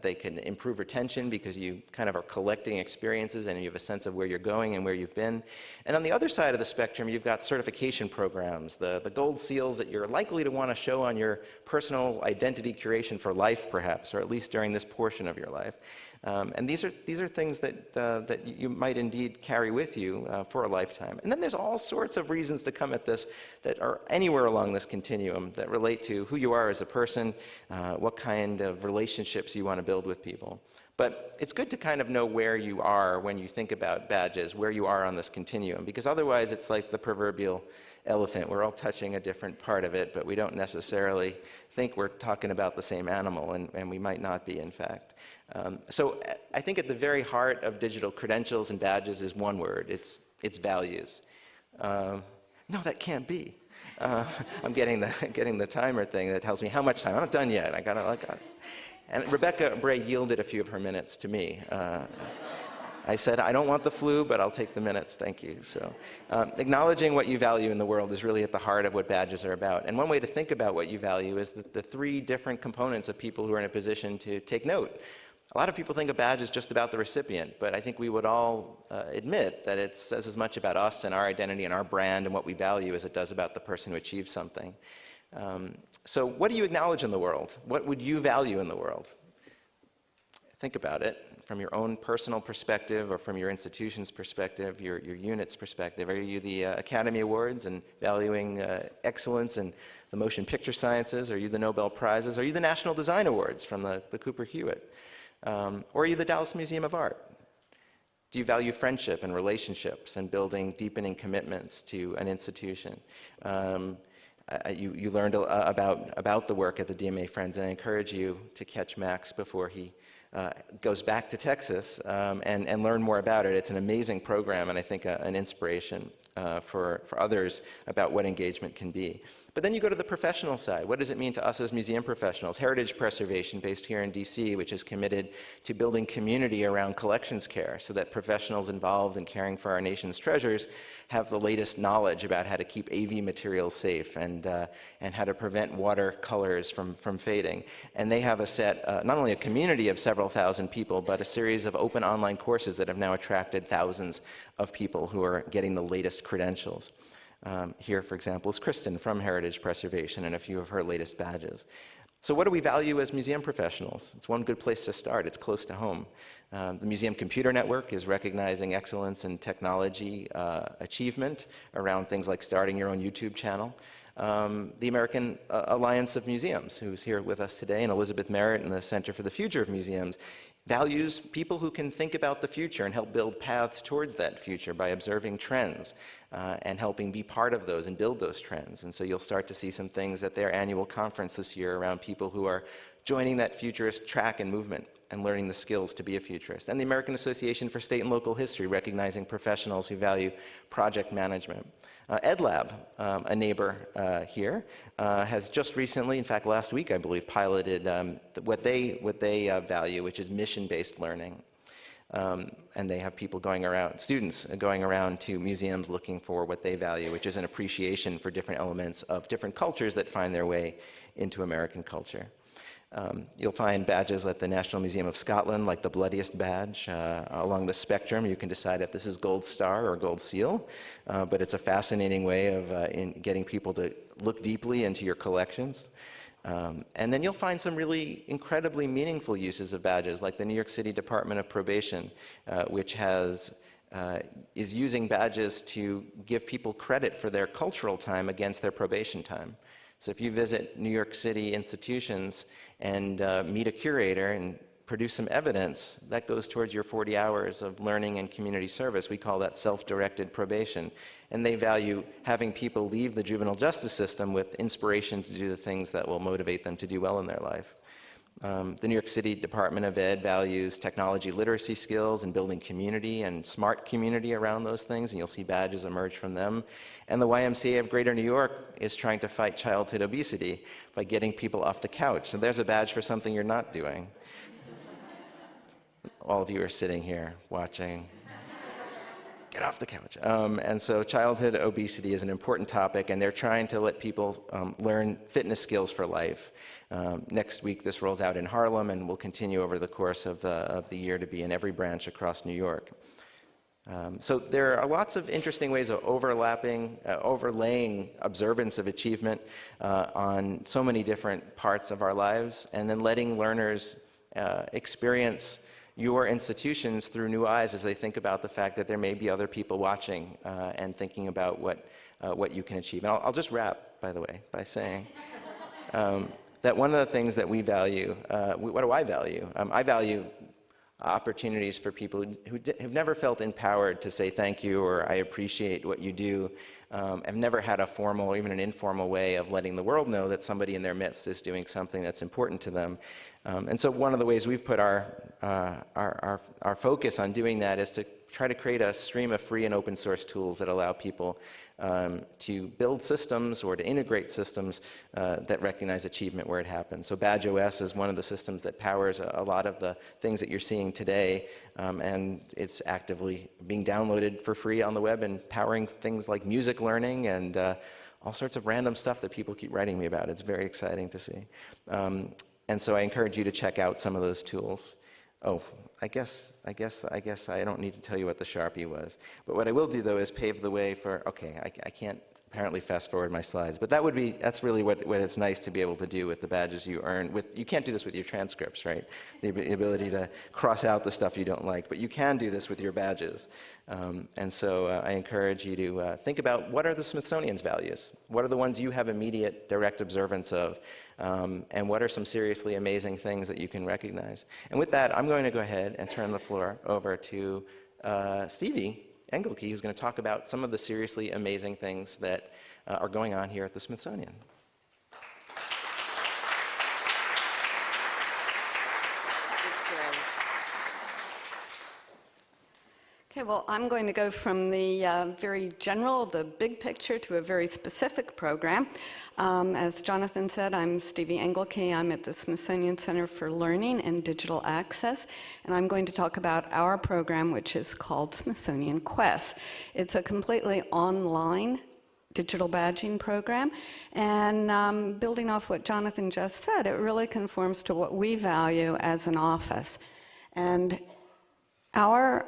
They can improve retention because you kind of are collecting experiences and you have a sense of where you're going and where you've been. And on the other side of the spectrum, you've got certification programs, the gold seals that you're likely to want to show on your personal identity curation for life, perhaps, or at least during this portion of your life. And these are things that you might indeed carry with you for a lifetime. And then there's all sorts of reasons to come at this that are anywhere along this continuum that relate to who you are as a person, what kind of relationships you want to build with people. But it's good to kind of know where you are when you think about badges, where you are on this continuum, because otherwise it's like the proverbial elephant. We're all touching a different part of it, but we don't necessarily think we're talking about the same animal, and we might not be, in fact. So I think at the very heart of digital credentials and badges is one word. It's values. No, that can't be. I'm getting the timer thing that tells me how much time. I'm not done yet. I got it. And Rebecca Bray yielded a few of her minutes to me. I said, I don't want the flu, but I'll take the minutes, thank you. So acknowledging what you value in the world is really at the heart of what badges are about. And one way to think about what you value is the three different components of people who are in a position to take note. A lot of people think a badge is just about the recipient, but I think we would all admit that it says as much about us and our identity and our brand and what we value as it does about the person who achieves something. So what do you acknowledge in the world? What would you value in the world? Think about it from your own personal perspective or from your institution's perspective, your unit's perspective. Are you the Academy Awards and valuing excellence in the motion picture sciences? Are you the Nobel Prizes? Are you the National Design Awards from the Cooper-Hewitt? Or are you the Dallas Museum of Art? Do you value friendship and relationships and building deepening commitments to an institution? You learned about the work at the DMA Friends, and I encourage you to catch Max before he goes back to Texas and learn more about it. It's an amazing program, and I think an inspiration for others about what engagement can be. But then you go to the professional side. What does it mean to us as museum professionals? Heritage Preservation, based here in DC, which is committed to building community around collections care so that professionals involved in caring for our nation's treasures have the latest knowledge about how to keep AV materials safe and how to prevent watercolors from fading. And they have a set, not only a community of several thousand people, but a series of open online courses that have now attracted thousands of people who are getting the latest credentials. Here, for example, is Kristen from Heritage Preservation and a few of her latest badges. So what do we value as museum professionals? It's one good place to start. It's close to home. The Museum Computer Network is recognizing excellence in technology achievement around things like starting your own YouTube channel. The American Alliance of Museums, who's here with us today, and Elizabeth Merritt and the Center for the Future of Museums, values people who can think about the future and help build paths towards that future by observing trends and helping be part of those and build those trends. And so you'll start to see some things at their annual conference this year around people who are joining that futurist track and movement and learning the skills to be a futurist. And the American Association for State and Local History, recognizing professionals who value project management. ARTLAB, a neighbor here, has just recently, in fact last week I believe, piloted what they value, which is mission-based learning. And they have people going around, students going around to museums looking for what they value, which is an appreciation for different elements of different cultures that find their way into American culture. You'll find badges at the National Museum of Scotland, like the bloodiest badge. Along the spectrum, you can decide if this is gold star or gold seal, but it's a fascinating way of getting people to look deeply into your collections. And then you'll find some really incredibly meaningful uses of badges, like the New York City Department of Probation, which is using badges to give people credit for their cultural time against their probation time. So if you visit New York City institutions and meet a curator and produce some evidence, that goes towards your 40 hours of learning and community service. We call that self-directed probation. And they value having people leave the juvenile justice system with inspiration to do the things that will motivate them to do well in their life. The New York City Department of Ed values technology literacy skills and building community and smart community around those things, and you'll see badges emerge from them. And the YMCA of Greater New York is trying to fight childhood obesity by getting people off the couch. So there's a badge for something you're not doing. All of you are sitting here watching. get off the couch. And so childhood obesity is an important topic, and they're trying to let people learn fitness skills for life. Next week, this rolls out in Harlem, and will continue over the course of the year to be in every branch across New York. So there are lots of interesting ways of overlaying observance of achievement on so many different parts of our lives, and then letting learners experience your institutions through new eyes as they think about the fact that there may be other people watching and thinking about what you can achieve. And I'll just wrap, by the way, by saying that one of the things that we value, what do I value? I value opportunities for people who have never felt empowered to say thank you or I appreciate what you do, have never had a formal or even an informal way of letting the world know that somebody in their midst is doing something that's important to them. And so one of the ways we've put our focus on doing that is to try to create a stream of free and open source tools that allow people to build systems or to integrate systems that recognize achievement where it happens. So BadgeOS is one of the systems that powers a lot of the things that you're seeing today, and it's actively being downloaded for free on the web and powering things like music learning and all sorts of random stuff that people keep writing me about. It's very exciting to see. And so I encourage you to check out some of those tools. Oh, I guess I don't need to tell you what the Sharpie was. But what I will do, though, is pave the way for, okay, I can't apparently fast forward my slides, but that's really what it's nice to be able to do with the badges you earn. You can't do this with your transcripts, right? The ability to cross out the stuff you don't like, but you can do this with your badges. And so I encourage you to think about what are the Smithsonian's values? What are the ones you have immediate direct observance of? And what are some seriously amazing things that you can recognize? And with that, I'm going to go ahead and turn the floor over to Stevie Engelke, who's going to talk about some of the seriously amazing things that are going on here at the Smithsonian. Okay, well, I'm going to go from the very general, the big picture, to a very specific program. As Jonathan said, I'm Stevie Engelke. I'm at the Smithsonian Center for Learning and Digital Access, and I'm going to talk about our program, which is called Smithsonian Quest. It's a completely online digital badging program, and building off what Jonathan just said, it really conforms to what we value as an office. And our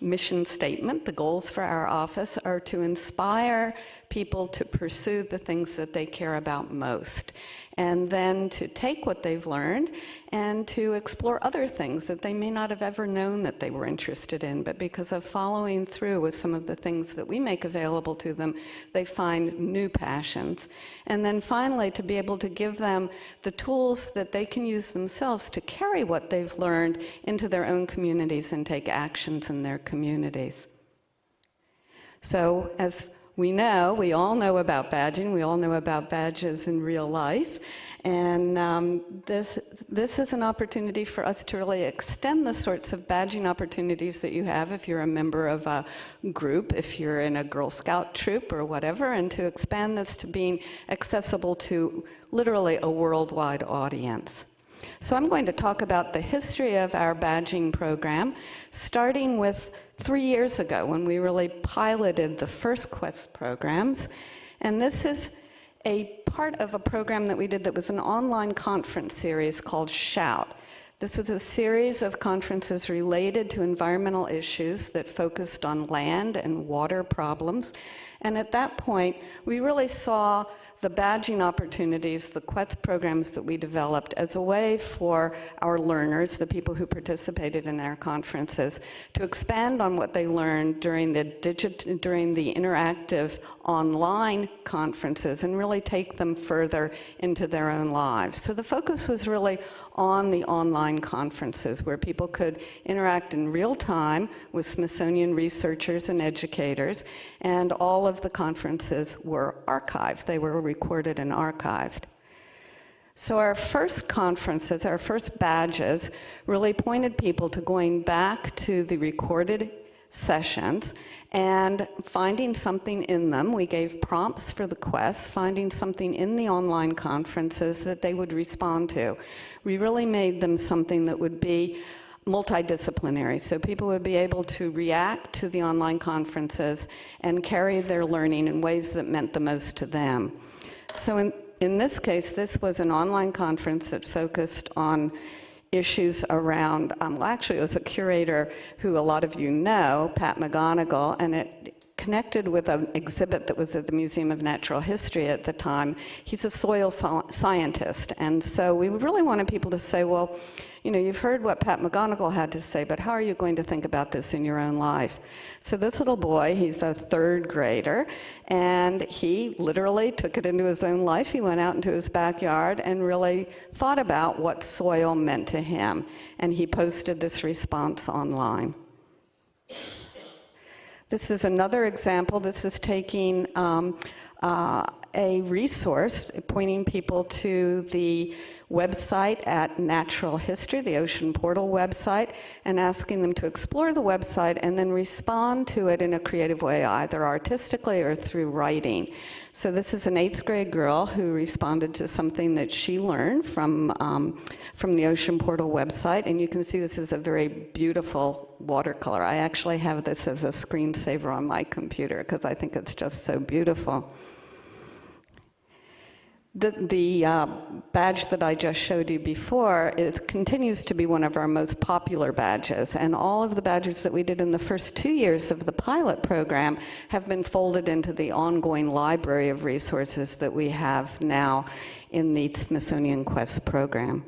mission statement, the goals for our office, are to inspire people to pursue the things that they care about most, and then to take what they've learned and to explore other things that they may not have ever known that they were interested in, but because of following through with some of the things that we make available to them, they find new passions. And then finally, to be able to give them the tools that they can use themselves to carry what they've learned into their own communities and take actions in their communities. So, as we all know about badging. We all know about badges in real life. And this is an opportunity for us to really extend the sorts of badging opportunities that you have if you're a member of a group, if you're in a Girl Scout troop or whatever, and to expand this to being accessible to literally a worldwide audience. So I'm going to talk about the history of our badging program, starting with 3 years ago when we really piloted the first Quest programs. And this is a part of a program that we did that was an online conference series called Shout. This was a series of conferences related to environmental issues that focused on land and water problems. And at that point, we really saw the badging opportunities, the Quest programs that we developed, as a way for our learners, the people who participated in our conferences, to expand on what they learned during the interactive online conferences and really take them further into their own lives. So the focus was really on the online conferences where people could interact in real time with Smithsonian researchers and educators, and all of the conferences were archived. They were recorded and archived. So our first conferences, our first badges, really pointed people to going back to the recorded sessions and finding something in them. We gave prompts for the Quest, finding something in the online conferences that they would respond to. We really made them something that would be multidisciplinary. So people would be able to react to the online conferences and carry their learning in ways that meant the most to them. So in this case, this was an online conference that focused on issues around, well, actually it was a curator who a lot of you know, Pat McGonigal, and it connected with an exhibit that was at the Museum of Natural History at the time. He's a soil scientist, and so we really wanted people to say, well, you know, you've heard what Pat McGonigal had to say, but how are you going to think about this in your own life? So this little boy, he's a third grader, and he literally took it into his own life. He went out into his backyard and really thought about what soil meant to him, and he posted this response online. This is another example. This is taking a resource, pointing people to the website at Natural History, the Ocean Portal website, and asking them to explore the website and then respond to it in a creative way, either artistically or through writing. So this is an 8th grade girl who responded to something that she learned from the Ocean Portal website, and you can see this is a very beautiful watercolor. I actually have this as a screensaver on my computer because I think it's just so beautiful. The badge that I just showed you before, it continues to be one of our most popular badges, and all of the badges that we did in the first 2 years of the pilot program have been folded into the ongoing library of resources that we have now in the Smithsonian Quest program.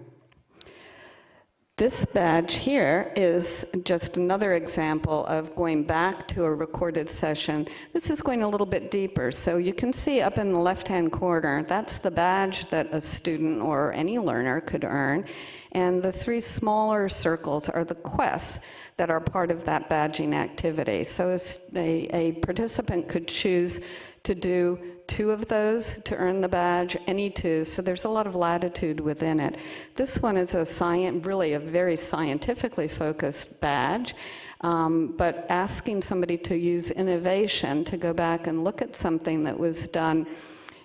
This badge here is just another example of going back to a recorded session. This is going a little bit deeper. So you can see up in the left-hand corner, that's the badge that a student or any learner could earn. And the 3 smaller circles are the quests that are part of that badging activity. So a participant could choose to do 2 of those to earn the badge, any 2, so there's a lot of latitude within it. This one is really a very scientifically focused badge, but asking somebody to use innovation to go back and look at something that was done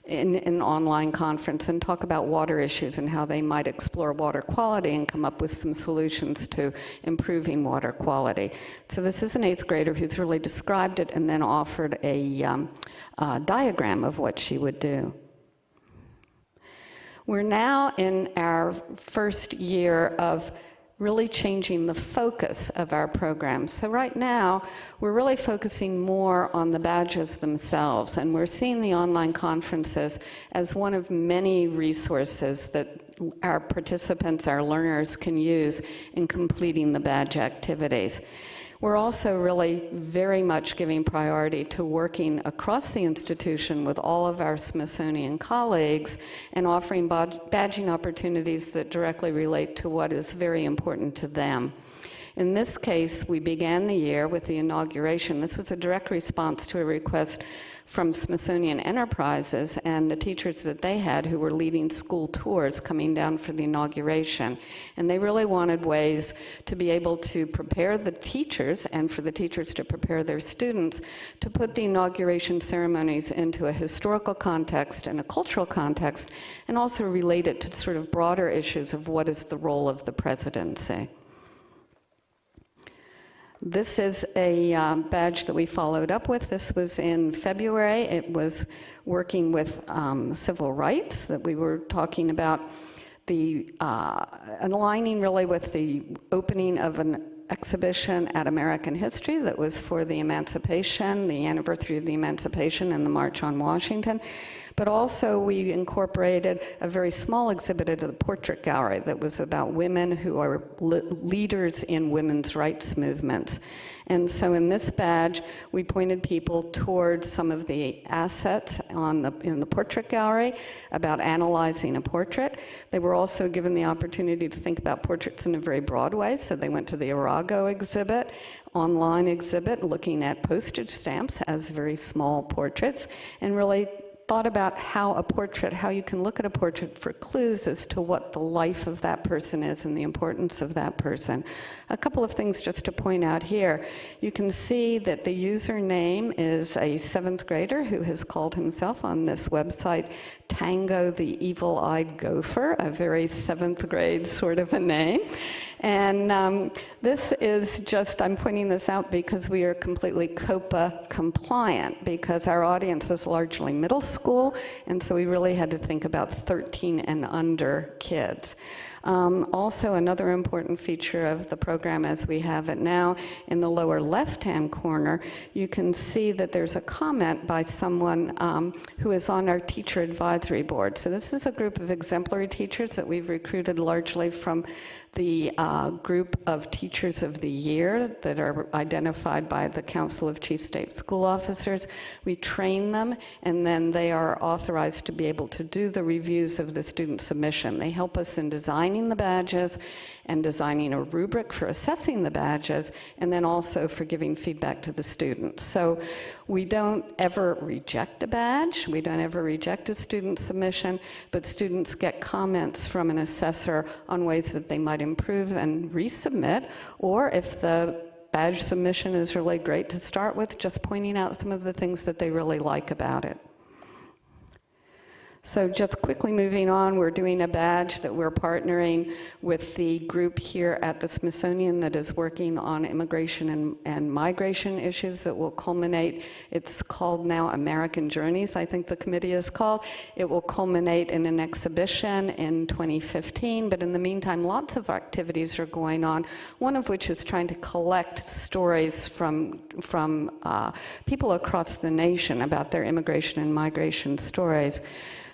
in an online conference and talk about water issues and how they might explore water quality and come up with some solutions to improving water quality. So this is an 8th grader who's really described it and then offered a diagram of what she would do. We're now in our first year of really changing the focus of our program. So right now, we're really focusing more on the badges themselves, and we're seeing the online conferences as one of many resources that our participants, our learners, can use in completing the badge activities. We're also really very much giving priority to working across the institution with all of our Smithsonian colleagues and offering badging opportunities that directly relate to what is very important to them. In this case, we began the year with the inauguration. This was a direct response to a request from Smithsonian Enterprises and the teachers that they had who were leading school tours coming down for the inauguration. And they really wanted ways to be able to prepare the teachers and for the teachers to prepare their students to put the inauguration ceremonies into a historical context and a cultural context, and also relate it to sort of broader issues of what is the role of the presidency. This is a badge that we followed up with. This was in February. It was working with civil rights that we were talking about, the aligning really with the opening of an exhibition at American History that was for the emancipation, the anniversary of the emancipation and the March on Washington. But also we incorporated a very small exhibit at the Portrait Gallery that was about women who are leaders in women's rights movements. And so in this badge, we pointed people towards some of the assets in the Portrait Gallery about analyzing a portrait. They were also given the opportunity to think about portraits in a very broad way, so they went to the Arago exhibit, online exhibit, looking at postage stamps as very small portraits, and really thought about how you can look at a portrait for clues as to what the life of that person is and the importance of that person. A couple of things just to point out here. You can see that the username is a 7th grader who has called himself on this website Tango the Evil-Eyed Gopher, a very 7th grade sort of a name. And this is just, I'm pointing this out because we are completely COPA compliant, because our audience is largely middle school, and so we really had to think about 13 and under kids. Also, another important feature of the program as we have it now, in the lower left-hand corner, you can see that there's a comment by someone who is on our teacher advisory board. So this is a group of exemplary teachers that we've recruited largely from the group of Teachers of the Year that are identified by the Council of Chief State School Officers. We train them, and then they are authorized to be able to do the reviews of the student submission. They help us in designing the badges and designing a rubric for assessing the badges, and then also for giving feedback to the students. So we don't ever reject a badge, we don't ever reject a student submission, but students get comments from an assessor on ways that they might improve and resubmit, or if the badge submission is really great to start with, just pointing out some of the things that they really like about it. So just quickly moving on, we're doing a badge that we're partnering with the group here at the Smithsonian that is working on immigration and migration issues that will culminate. It's called now American Journeys, I think the committee is called. It will culminate in an exhibition in 2015, but in the meantime, lots of activities are going on, one of which is trying to collect stories from people across the nation about their immigration and migration stories.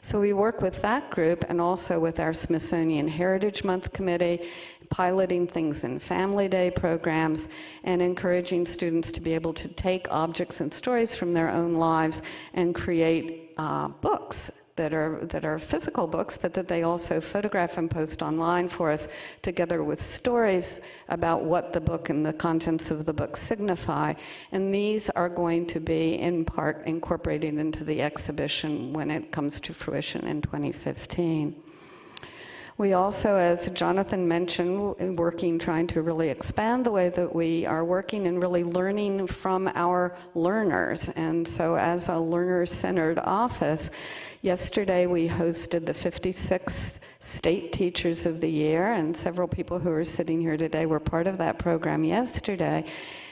So we work with that group and also with our Smithsonian Heritage Month Committee, piloting things in Family Day programs, and encouraging students to be able to take objects and stories from their own lives and create books that are physical books, but that they also photograph and post online for us, together with stories about what the book and the contents of the book signify. And these are going to be, in part, incorporated into the exhibition when it comes to fruition in 2015. We also, as Jonathan mentioned, trying to really expand the way that we are working and really learning from our learners. And so as a learner-centered office, yesterday we hosted the 56th State Teachers of the Year, and several people who are sitting here today were part of that program yesterday.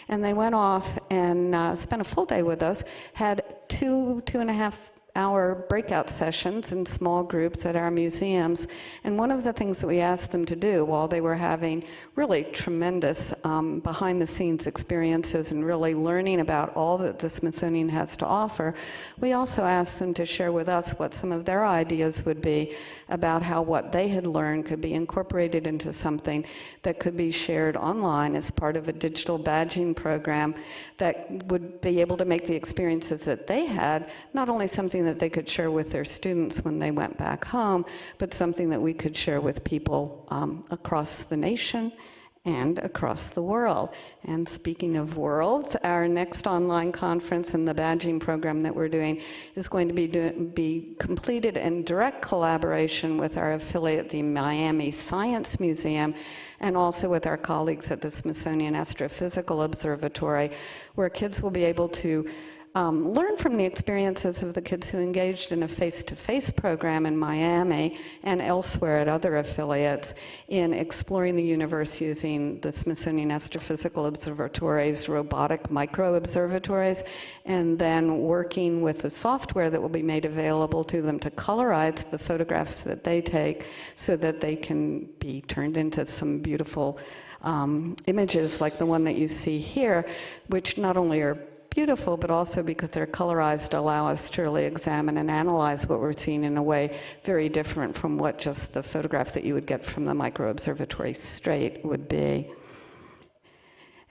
And they went off and spent a full day with us, had two and a half hour breakout sessions in small groups at our museums. And one of the things that we asked them to do while they were having really tremendous behind-the-scenes experiences and really learning about all that the Smithsonian has to offer, we also asked them to share with us what some of their ideas would be about how what they had learned could be incorporated into something that could be shared online as part of a digital badging program that would be able to make the experiences that they had not only something that they could share with their students when they went back home, but something that we could share with people across the nation and across the world. And speaking of worlds, our next online conference and the badging program that we're doing is going to be completed in direct collaboration with our affiliate, the Miami Science Museum, and also with our colleagues at the Smithsonian Astrophysical Observatory, where kids will be able to learn from the experiences of the kids who engaged in a face-to-face program in Miami and elsewhere at other affiliates in exploring the universe using the Smithsonian Astrophysical Observatory's robotic micro-observatories, and then working with the software that will be made available to them to colorize the photographs that they take so that they can be turned into some beautiful images like the one that you see here, which not only are beautiful, but also because they're colorized, allow us to really examine and analyze what we're seeing in a way very different from what just the photograph that you would get from the micro-observatory straight would be.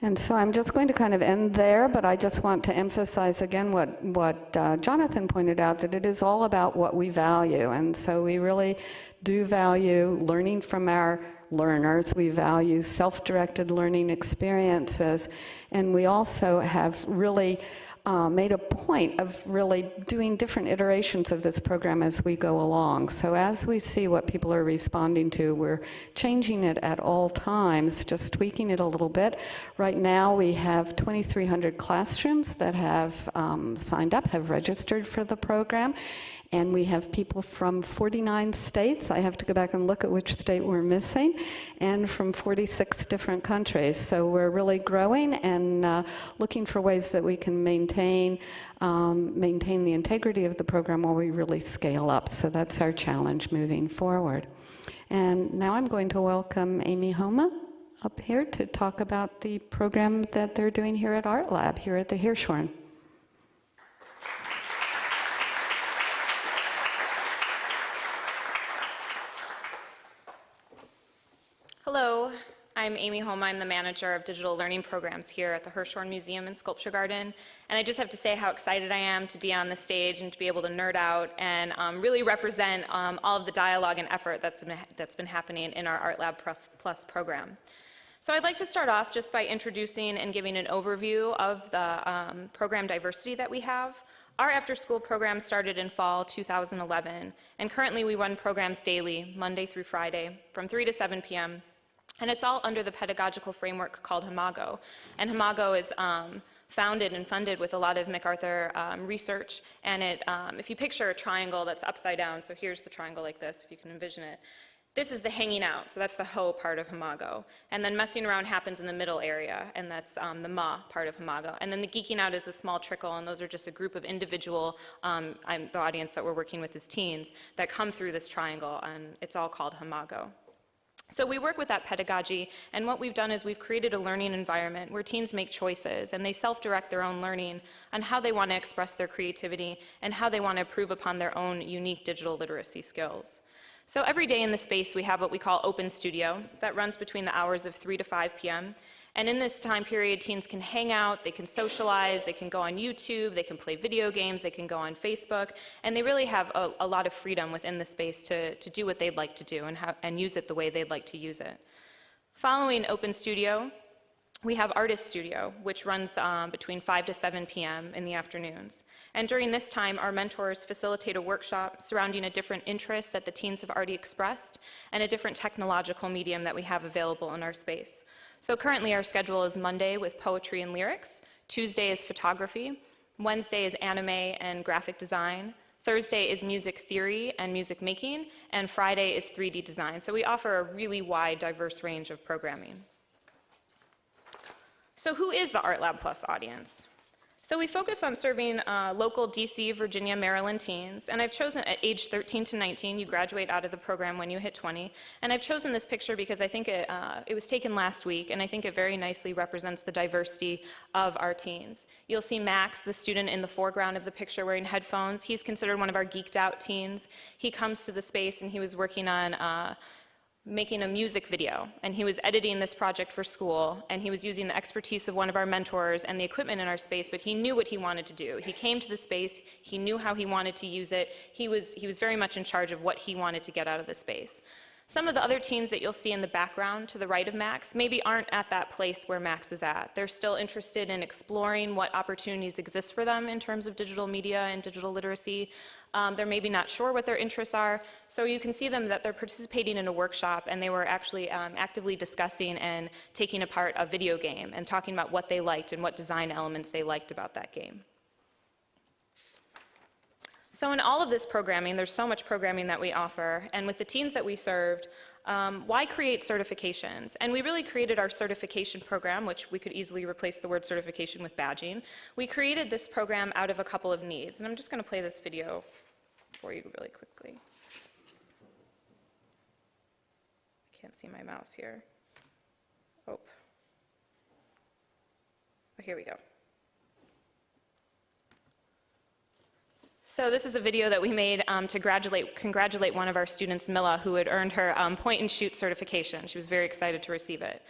And so I'm just going to kind of end there, but I just want to emphasize again what Jonathan pointed out, that it is all about what we value. And so we really do value learning from our learners. We value self-directed learning experiences. And we also have really made a point of really doing different iterations of this program as we go along. So as we see what people are responding to, we're changing it at all times, just tweaking it a little bit. Right now we have 2,300 classrooms that have signed up, have registered for the program. And we have people from 49 states. I have to go back and look at which state we're missing, and from 46 different countries. So we're really growing and looking for ways that we can maintain the integrity of the program while we really scale up. So that's our challenge moving forward. And now I'm going to welcome Amy Homma up here to talk about the program that they're doing here at ARTLAB, here at the Hirshhorn. Hello, I'm Amy Homma. I'm the manager of digital learning programs here at the Hirshhorn Museum and Sculpture Garden. And I just have to say how excited I am to be on the stage and to be able to nerd out and really represent all of the dialogue and effort that's been happening in our ARTLAB Plus program. So I'd like to start off just by introducing and giving an overview of the program diversity that we have. Our after-school program started in fall 2011, and currently we run programs daily, Monday through Friday, from 3 to 7 p.m. And it's all under the pedagogical framework called Imago. And Imago is founded and funded with a lot of MacArthur research. And if you picture a triangle that's upside down, so here's the triangle like this, if you can envision it. This is the hanging out, so that's the ho part of Imago. And then messing around happens in the middle area, and that's the ma part of Imago. And then the geeking out is a small trickle, and those are just a group of individual, the audience that we're working with is teens, that come through this triangle, and it's all called Imago. So we work with that pedagogy, and what we've done is we've created a learning environment where teens make choices, and they self-direct their own learning on how they want to express their creativity and how they want to improve upon their own unique digital literacy skills. So every day in the space we have what we call Open Studio that runs between the hours of 3 to 5 p.m. And in this time period, teens can hang out, they can socialize, they can go on YouTube, they can play video games, they can go on Facebook, and they really have a lot of freedom within the space to do what they'd like to do and use it the way they'd like to use it. Following Open Studio, we have Artist Studio, which runs between 5 to 7 p.m. in the afternoons. And during this time, our mentors facilitate a workshop surrounding a different interest that the teens have already expressed and a different technological medium that we have available in our space. So currently our schedule is Monday with poetry and lyrics, Tuesday is photography, Wednesday is anime and graphic design, Thursday is music theory and music making, and Friday is 3D design. So we offer a really wide, diverse range of programming. So who is the ARTLAB Plus audience? So we focus on serving local DC, Virginia, Maryland teens, and I've chosen at age 13 to 19, you graduate out of the program when you hit 20, and I've chosen this picture because I think it was taken last week, and I think it very nicely represents the diversity of our teens. You'll see Max, the student in the foreground of the picture wearing headphones. He's considered one of our geeked out teens. He comes to the space and he was working on making a music video, and he was editing this project for school, and he was using the expertise of one of our mentors and the equipment in our space, but he knew what he wanted to do. He came to the space, he knew how he wanted to use it, he was very much in charge of what he wanted to get out of the space. Some of the other teens that you'll see in the background to the right of Max maybe aren't at that place where Max is at. They're still interested in exploring what opportunities exist for them in terms of digital media and digital literacy. They're maybe not sure what their interests are. So you can see them that they're participating in a workshop, and they were actually actively discussing and taking apart a video game and talking about what they liked and what design elements they liked about that game. So in all of this programming, there's so much programming that we offer, and with the teens that we served, why create certifications? And we really created our certification program, which we could easily replace the word certification with badging. We created this program out of a couple of needs, and I'm just going to play this video for you really quickly. I can't see my mouse here. Oh, here we go. So this is a video that we made to congratulate one of our students, Milla, who had earned her point and shoot certification. She was very excited to receive it.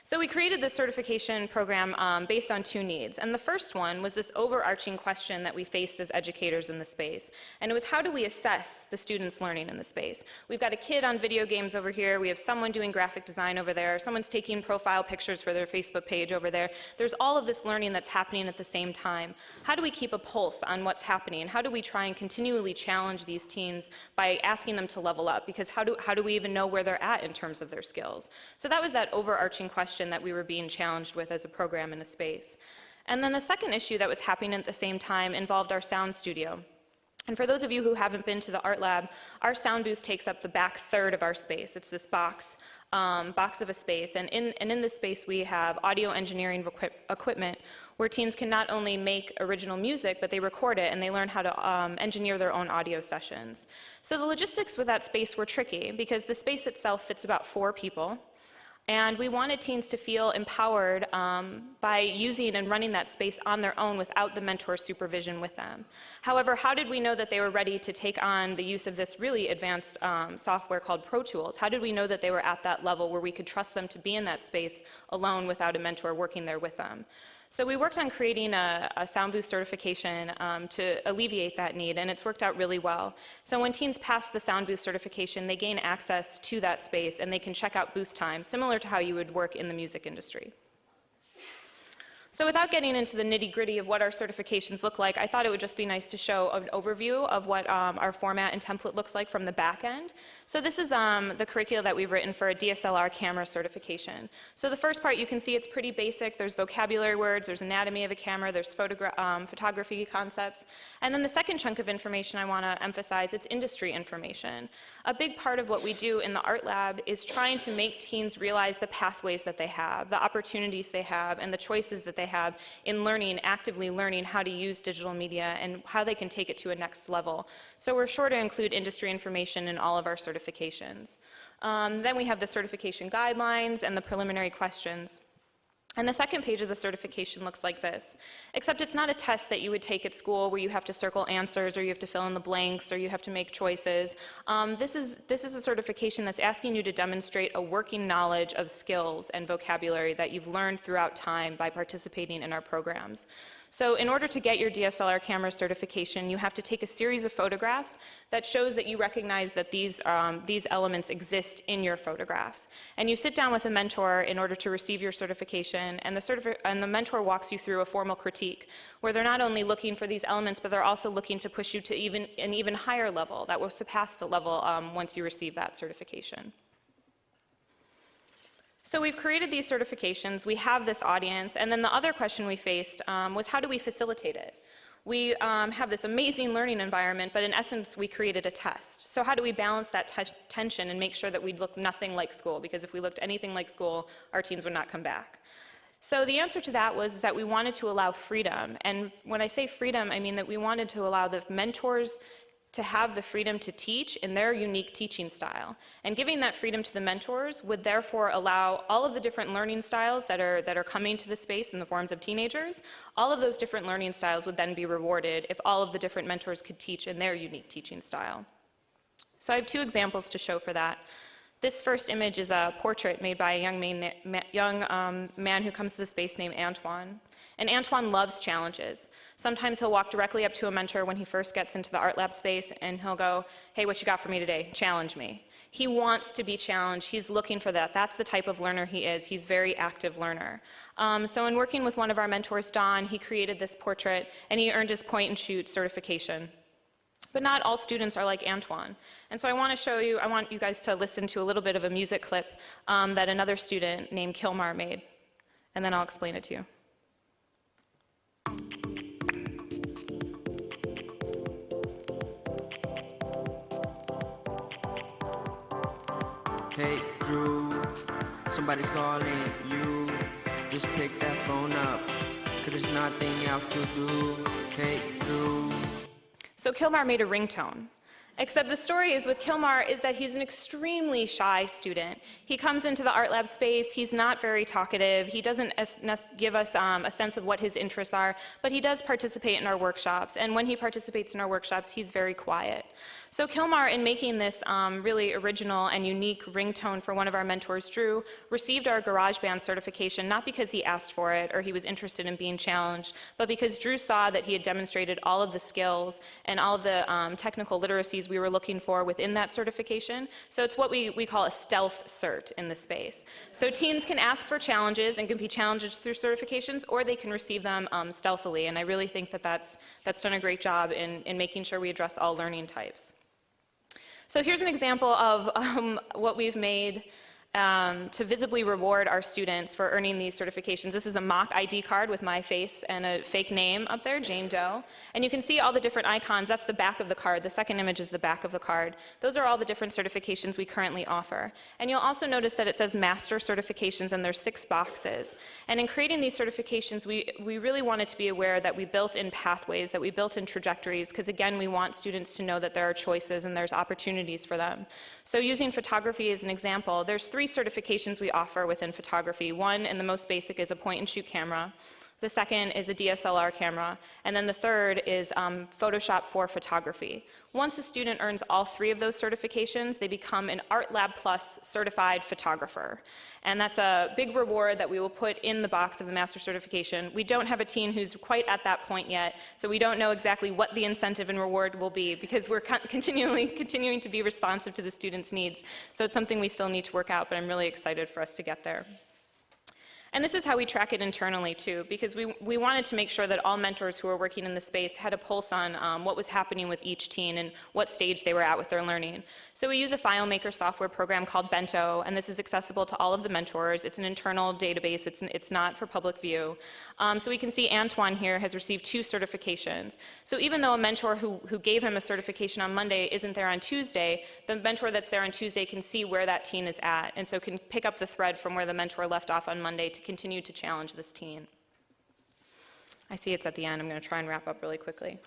So we created this certification program based on two needs. And the first one was this overarching question that we faced as educators in the space. And it was, how do we assess the students' learning in the space? We've got a kid on video games over here. We have someone doing graphic design over there. Someone's taking profile pictures for their Facebook page over there. There's all of this learning that's happening at the same time. How do we keep a pulse on what's happening? How do we try and continually challenge these teens by asking them to level up? Because how do we even know where they're at in terms of their skills? So that was that overarching question that we were being challenged with as a program in a space. And then the second issue that was happening at the same time involved our sound studio. And for those of you who haven't been to the ARTLAB, our sound booth takes up the back third of our space. It's this box of a space. And in this space, we have audio engineering equipment where teens can not only make original music, but they record it and they learn how to engineer their own audio sessions. So the logistics with that space were tricky because the space itself fits about 4 people. And we wanted teens to feel empowered by using and running that space on their own without the mentor supervision with them. However, how did we know that they were ready to take on the use of this really advanced software called Pro Tools? How did we know that they were at that level where we could trust them to be in that space alone without a mentor working there with them? So we worked on creating a sound booth certification to alleviate that need, and it's worked out really well. So when teens pass the sound booth certification, they gain access to that space, and they can check out booth time, similar to how you would work in the music industry. So without getting into the nitty-gritty of what our certifications look like, I thought it would just be nice to show an overview of what our format and template looks like from the back end. So this is the curricula that we've written for a DSLR camera certification. So the first part, you can see it's pretty basic. There's vocabulary words, there's anatomy of a camera, there's photography concepts. And then the second chunk of information I want to emphasize, it's industry information. A big part of what we do in the ARTLAB is trying to make teens realize the pathways that they have, the opportunities they have, and the choices that they have in learning, actively learning how to use digital media and how they can take it to a next level. So we're sure to include industry information in all of our certifications. Then we have the certification guidelines and the preliminary questions. And the second page of the certification looks like this, except it's not a test that you would take at school where you have to circle answers or you have to fill in the blanks or you have to make choices. This is a certification that's asking you to demonstrate a working knowledge of skills and vocabulary that you've learned throughout time by participating in our programs. So in order to get your DSLR camera certification, you have to take a series of photographs that shows that you recognize that these elements exist in your photographs. And you sit down with a mentor in order to receive your certification, and the mentor walks you through a formal critique, where they're not only looking for these elements, but they're also looking to push you to an even higher level that will surpass the level once you receive that certification. So we've created these certifications, we have this audience, and then the other question we faced was how do we facilitate it? We have this amazing learning environment, but in essence, we created a test. So how do we balance that tension and make sure that we look nothing like school? Because if we looked anything like school, our teens would not come back. So the answer to that was that we wanted to allow freedom. And when I say freedom, I mean that we wanted to allow the mentors to have the freedom to teach in their unique teaching style. And giving that freedom to the mentors would therefore allow all of the different learning styles that are coming to the space in the forms of teenagers, all of those different learning styles would then be rewarded if all of the different mentors could teach in their unique teaching style. So I have 2 examples to show for that. This first image is a portrait made by a young man who comes to the space named Antoine. And Antoine loves challenges. Sometimes he'll walk directly up to a mentor when he first gets into the ARTLAB space and he'll go, hey, what you got for me today? Challenge me. He wants to be challenged. He's looking for that. That's the type of learner he is. He's a very active learner. So in working with one of our mentors, Don, he created this portrait and he earned his point and shoot certification. But not all students are like Antoine. And so I want you guys to listen to a little bit of a music clip that another student named Kilmar made. And then I'll explain it to you. Hey Drew, somebody's calling you. Just pick that phone up, 'cause there's nothing else to do. Hey Drew. So Kilmar made a ringtone. Except the story is with Kilmar is that he's an extremely shy student. He comes into the ARTLAB space, he's not very talkative, he doesn't give us a sense of what his interests are, but he does participate in our workshops, and when he participates in our workshops, he's very quiet. So Kilmar, in making this really original and unique ringtone for one of our mentors, Drew, received our GarageBand certification not because he asked for it or he was interested in being challenged, but because Drew saw that he had demonstrated all of the skills and all of the technical literacies we were looking for within that certification. So it's what we call a stealth cert in the space. So teens can ask for challenges and can be challenged through certifications, or they can receive them stealthily, and I really think that that's done a great job in making sure we address all learning types. So here's an example of what we've made to visibly reward our students for earning these certifications. This is a mock ID card with my face and a fake name up there, Jane Doe. And you can see all the different icons. That's the back of the card. The second image is the back of the card. Those are all the different certifications we currently offer. And you'll also notice that it says master certifications, and there's 6 boxes. And in creating these certifications, we really wanted to be aware that we built in pathways, that we built in trajectories, because again, we want students to know that there are choices and there's opportunities for them. So using photography as an example, there's 3 certifications we offer within photography. One, and the most basic, is a point-and-shoot camera. The second is a DSLR camera. And then the third is Photoshop for photography. Once a student earns all 3 of those certifications, they become an ARTLAB Plus certified photographer. And that's a big reward that we will put in the box of the master certification. We don't have a teen who's quite at that point yet, so we don't know exactly what the incentive and reward will be, because we're continuing to be responsive to the students' needs. So it's something we still need to work out, but I'm really excited for us to get there. And this is how we track it internally, too, because we wanted to make sure that all mentors who were working in the space had a pulse on what was happening with each teen and what stage they were at with their learning. So we use a FileMaker software program called Bento, and this is accessible to all of the mentors. It's an internal database. It's not for public view. So we can see Antoine here has received 2 certifications. So even though a mentor who gave him a certification on Monday isn't there on Tuesday, the mentor that's there on Tuesday can see where that teen is at, and so can pick up the thread from where the mentor left off on Monday to continue to challenge this teen. I see it's at the end. I'm going to try and wrap up really quickly.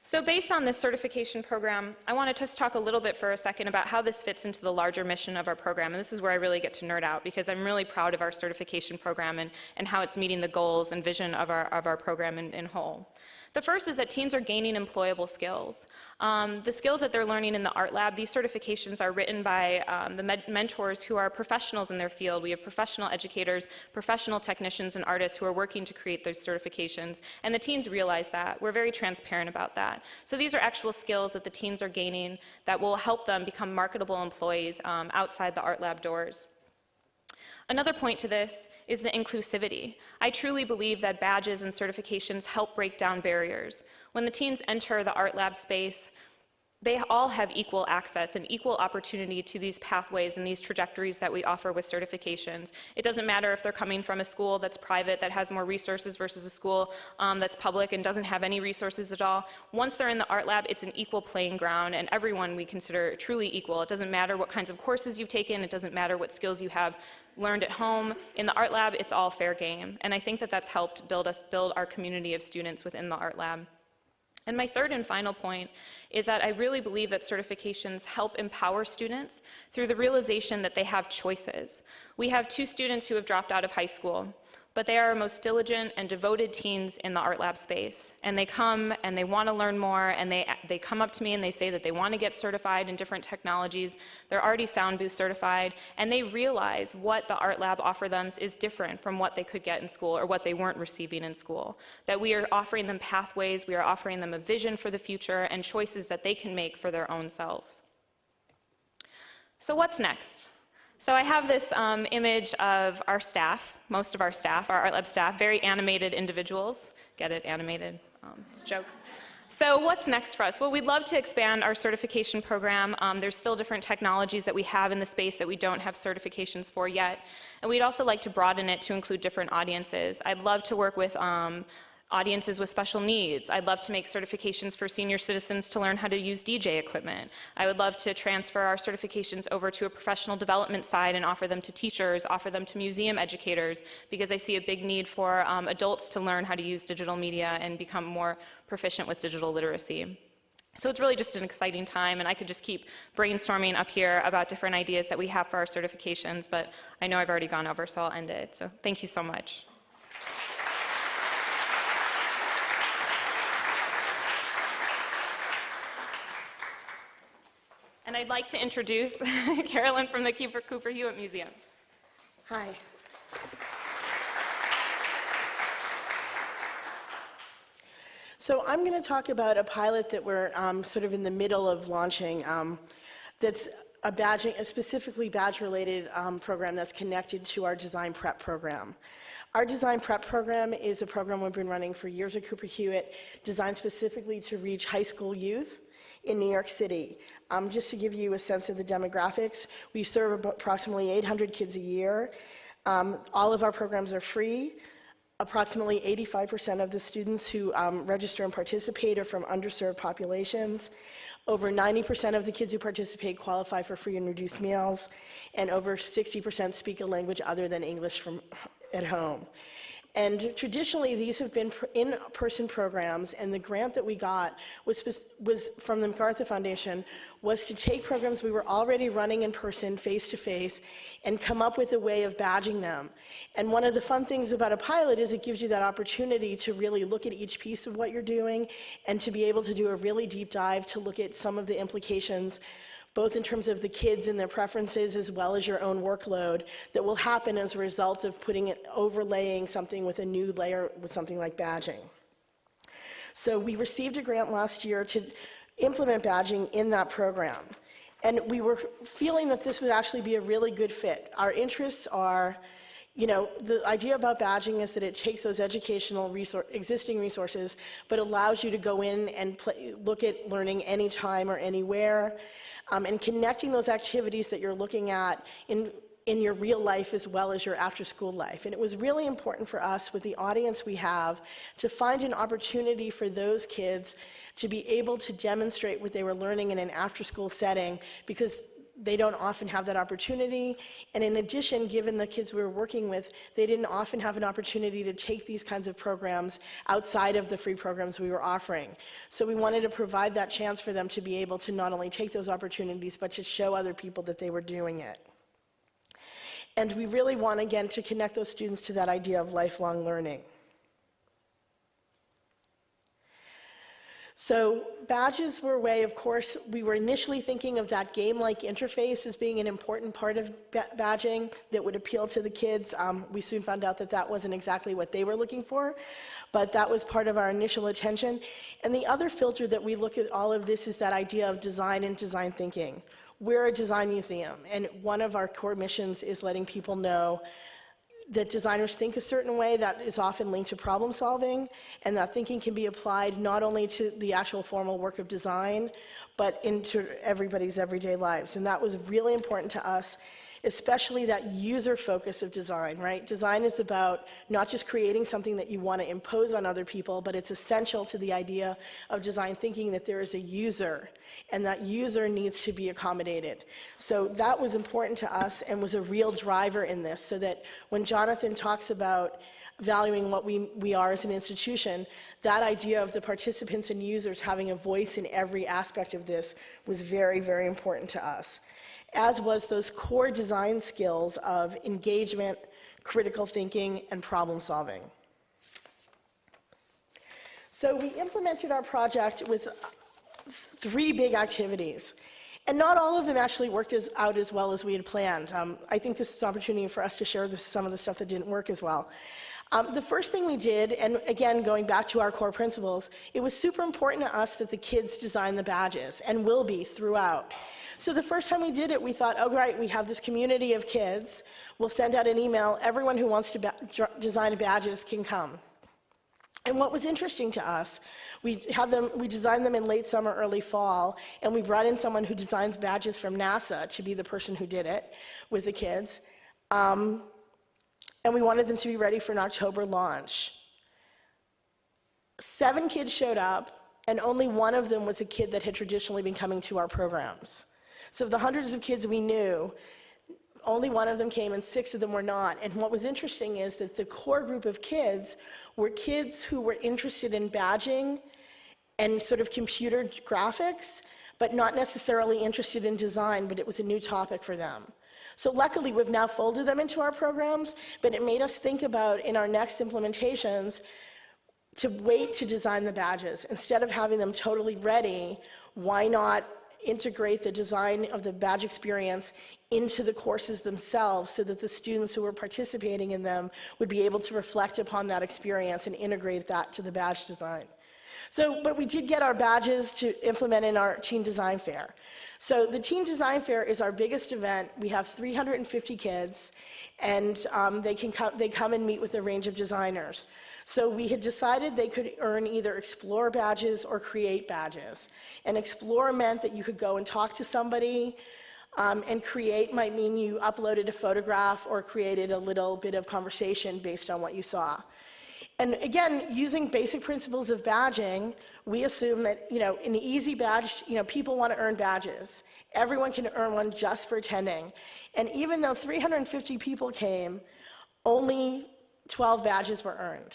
So based on this certification program, I want to just talk a little bit for a second about how this fits into the larger mission of our program. And this is where I really get to nerd out, because I'm really proud of our certification program and how it's meeting the goals and vision of our program in whole. The first is that teens are gaining employable skills. The skills that they're learning in the ARTLAB, these certifications are written by the mentors who are professionals in their field. We have professional educators, professional technicians, and artists who are working to create those certifications. And the teens realize that. We're very transparent about that. So these are actual skills that the teens are gaining that will help them become marketable employees outside the ARTLAB doors. Another point to this is the inclusivity. I truly believe that badges and certifications help break down barriers. When the teens enter the ARTLAB space, they all have equal access and equal opportunity to these pathways and these trajectories that we offer with certifications. It doesn't matter if they're coming from a school that's private that has more resources versus a school that's public and doesn't have any resources at all. Once they're in the ARTLAB, it's an equal playing ground, and everyone we consider truly equal. It doesn't matter what kinds of courses you've taken. It doesn't matter what skills you have learned at home. In the ARTLAB, it's all fair game. And I think that that's helped build our community of students within the ARTLAB. And my third and final point is that I really believe that certifications help empower students through the realization that they have choices. We have 2 students who have dropped out of high school, but they are our most diligent and devoted teens in the ARTLAB space. And they come and they want to learn more, and they come up to me and they say that they want to get certified in different technologies. They're already Sound Boost certified, and they realize what the ARTLAB offers them is different from what they could get in school or what they weren't receiving in school. That we are offering them pathways, we are offering them a vision for the future and choices that they can make for their own selves. So what's next? So I have this image of our staff, most of our staff, our ARTLAB staff, very animated individuals. Get it, animated? It's a joke. So what's next for us? Well, we'd love to expand our certification program. There's still different technologies that we have in the space that we don't have certifications for yet. And we'd also like to broaden it to include different audiences. I'd love to work with audiences with special needs. I'd love to make certifications for senior citizens to learn how to use DJ equipment. I would love to transfer our certifications over to a professional development side and offer them to teachers, offer them to museum educators, because I see a big need for adults to learn how to use digital media and become more proficient with digital literacy. So it's really just an exciting time, and I could just keep brainstorming up here about different ideas that we have for our certifications, but I know I've already gone over, so I'll end it. So thank you so much. And I'd like to introduce Carolyn from the Cooper-Hewitt Museum. Hi. So I'm going to talk about a pilot that we're sort of in the middle of launching that's a specifically badge-related program that's connected to our design prep program. Our design prep program is a program we've been running for years at Cooper-Hewitt, designed specifically to reach high school youth in New York City. Just to give you a sense of the demographics, we serve approximately 800 kids a year. All of our programs are free. Approximately 85% of the students who register and participate are from underserved populations. Over 90% of the kids who participate qualify for free and reduced meals, and over 60% speak a language other than English from at home. And traditionally, these have been in-person programs, and the grant that we got was from the MacArthur Foundation, was to take programs we were already running in person, face-to-face, and come up with a way of badging them. And one of the fun things about a pilot is it gives you that opportunity to really look at each piece of what you're doing and to be able to do a really deep dive to look at some of the implications, both in terms of the kids and their preferences as well as your own workload that will happen as a result of overlaying something with a new layer with something like badging. So we received a grant last year to implement badging in that program. And we were feeling that this would actually be a really good fit. Our interests are, the idea about badging is that it takes those educational existing resources, but allows you to go in and look at learning anytime or anywhere, and connecting those activities that you're looking at in your real life as well as your after-school life. And it was really important for us, with the audience we have, to find an opportunity for those kids to be able to demonstrate what they were learning in an after-school setting, because they don't often have that opportunity. And in addition, given the kids we were working with, they didn't often have an opportunity to take these kinds of programs outside of the free programs we were offering. So we wanted to provide that chance for them to be able to not only take those opportunities, but to show other people that they were doing it. And we really want, again, to connect those students to that idea of lifelong learning. So badges were a way, of course, we were initially thinking of that game-like interface as being an important part of badging that would appeal to the kids. We soon found out that that wasn't exactly what they were looking for, but that was part of our initial attention. And the other filter that we look at all of this is that idea of design and design thinking. We're a design museum, and one of our core missions is letting people know that designers think a certain way that is often linked to problem solving, and that thinking can be applied not only to the actual formal work of design, but into everybody's everyday lives. And that was really important to us, especially that user focus of design, right? Design is about not just creating something that you want to impose on other people, but it's essential to the idea of design thinking that there is a user, and that user needs to be accommodated. So that was important to us and was a real driver in this, so that when Jonathan talks about valuing what we are as an institution, that idea of the participants and users having a voice in every aspect of this was very, very important to us, as was those core design skills of engagement, critical thinking, and problem solving. So we implemented our project with 3 big activities. And not all of them actually worked out as well as we had planned. I think this is an opportunity for us to share some of the stuff that didn't work as well. The first thing we did, and again, going back to our core principles, it was super important to us that the kids design the badges, and will be throughout. So the first time we did it, we thought, oh, great, we have this community of kids. We'll send out an email. Everyone who wants to design badges can come. And what was interesting to us, we designed them in late summer, early fall, and we brought in someone who designs badges from NASA to be the person who did it with the kids. And we wanted them to be ready for an October launch. 7 kids showed up, and only one of them was a kid that had traditionally been coming to our programs. So of the hundreds of kids we knew, only one of them came and 6 of them were not. And what was interesting is that the core group of kids were kids who were interested in badging and sort of computer graphics, but not necessarily interested in design, but it was a new topic for them. So luckily, we've now folded them into our programs, but it made us think about, in our next implementations, to wait to design the badges. Instead of having them totally ready, why not integrate the design of the badge experience into the courses themselves so that the students who were participating in them would be able to reflect upon that experience and integrate that to the badge design. So, but we did get our badges to implement in our Teen Design Fair. So the Teen Design Fair is our biggest event. We have 350 kids, and they come and meet with a range of designers. So we had decided they could earn either Explore badges or Create badges. And Explore meant that you could go and talk to somebody, and Create might mean you uploaded a photograph or created a little bit of conversation based on what you saw. And again, using basic principles of badging, we assume that, in the easy badge, people want to earn badges. Everyone can earn one just for attending. And even though 350 people came, only 12 badges were earned.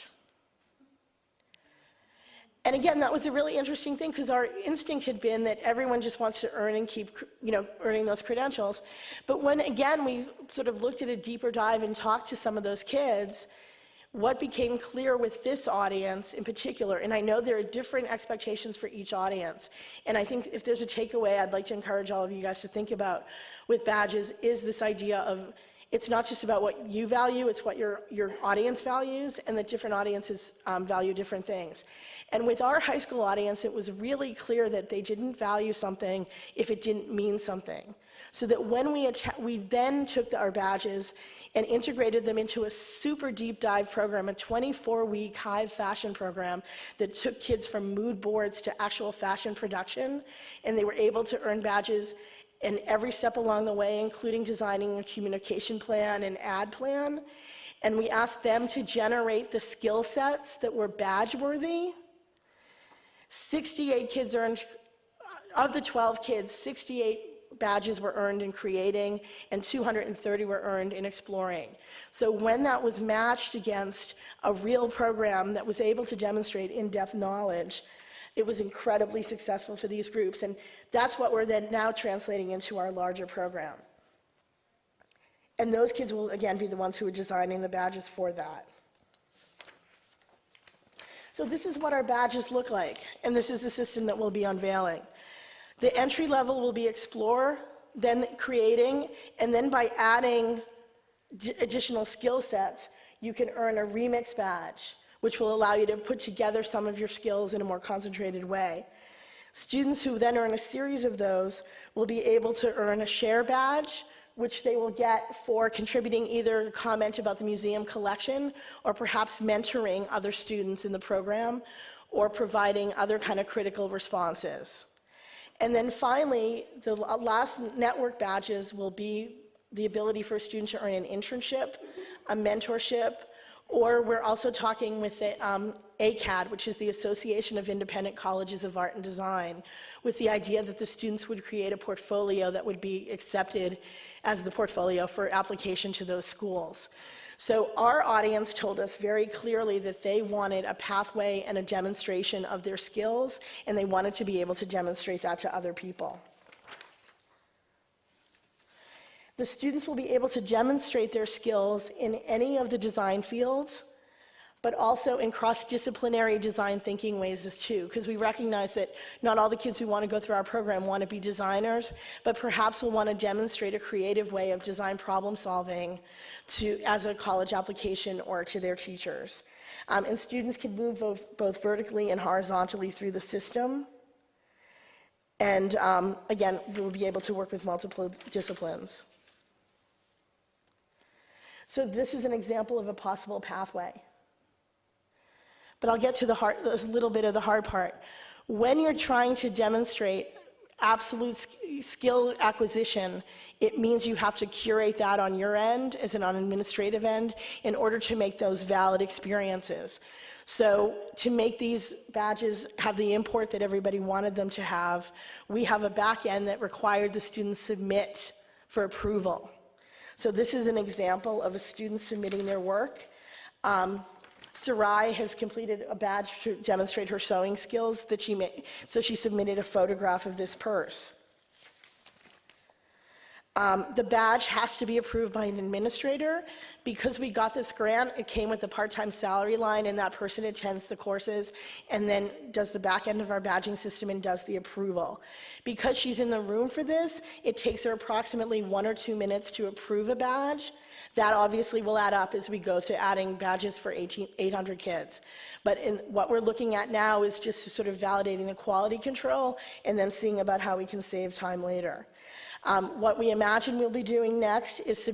And again, that was a really interesting thing because our instinct had been that everyone just wants to earn and keep, earning those credentials. But when, again, we sort of looked at a deeper dive and talked to some of those kids, what became clear with this audience in particular, and I know there are different expectations for each audience, and I think if there's a takeaway I'd like to encourage all of you guys to think about with badges is this idea of it's not just about what you value, it's what your audience values, and that different audiences value different things. And with our high school audience, it was really clear that they didn't value something if it didn't mean something. So that when we then took our badges and integrated them into a super deep dive program, a 24-week high fashion program that took kids from mood boards to actual fashion production, and they were able to earn badges in every step along the way, including designing a communication plan and ad plan. And we asked them to generate the skill sets that were badge-worthy. 68 kids earned, of the 12 kids, 68 badges were earned in creating, and 230 were earned in exploring. So when that was matched against a real program that was able to demonstrate in-depth knowledge, it was incredibly successful for these groups, and that's what we're then now translating into our larger program. And those kids will, again, be the ones who are designing the badges for that. So this is what our badges look like, and this is the system that we'll be unveiling. The entry level will be Explore, then Creating, and then by adding additional skill sets, you can earn a Remix badge, which will allow you to put together some of your skills in a more concentrated way. Students who then earn a series of those will be able to earn a Share badge, which they will get for contributing either a comment about the museum collection or perhaps mentoring other students in the program or providing other kind of critical responses. And then finally, the last network badges will be the ability for a student to earn an internship, a mentorship, or we're also talking with the ACAD, which is the Association of Independent Colleges of Art and Design, with the idea that the students would create a portfolio that would be accepted as the portfolio for application to those schools. So our audience told us very clearly that they wanted a pathway and a demonstration of their skills, and they wanted to be able to demonstrate that to other people. The students will be able to demonstrate their skills in any of the design fields, but also in cross-disciplinary design thinking ways as too, because we recognize that not all the kids who want to go through our program want to be designers, but perhaps will want to demonstrate a creative way of design problem solving as a college application or to their teachers. And students can move both vertically and horizontally through the system. And again, we'll be able to work with multiple disciplines. So this is an example of a possible pathway. But I'll get to a little bit of the hard part. When you're trying to demonstrate absolute skill acquisition, it means you have to curate that on your end, as an administrative end, in order to make those valid experiences. So to make these badges have the import that everybody wanted them to have, we have a back end that required the students submit for approval. So this is an example of a student submitting their work. Sarai has completed a badge to demonstrate her sewing skills that she made, so she submitted a photograph of this purse. The badge has to be approved by an administrator. Because we got this grant, it came with a part-time salary line, and that person attends the courses and then does the back end of our badging system and does the approval. Because she's in the room for this, it takes her approximately 1 or 2 minutes to approve a badge. That obviously will add up as we go through adding badges for 800 kids. But what we're looking at now is just sort of validating the quality control and then seeing about how we can save time later. What we imagine we'll be doing next is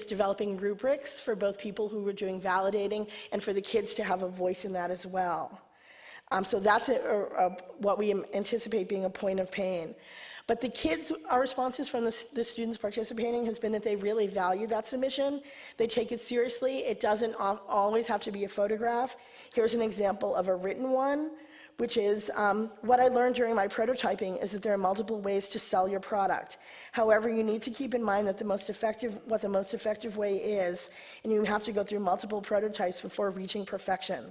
developing rubrics for both people who are doing validating and for the kids to have a voice in that as well. So that's what we anticipate being a point of pain. But the kids, our responses from the students participating has been that they really value that submission. They take it seriously. It doesn't always have to be a photograph. Here's an example of a written one, which is what I learned during my prototyping is that there are multiple ways to sell your product. However, you need to keep in mind that what the most effective way is, and you have to go through multiple prototypes before reaching perfection.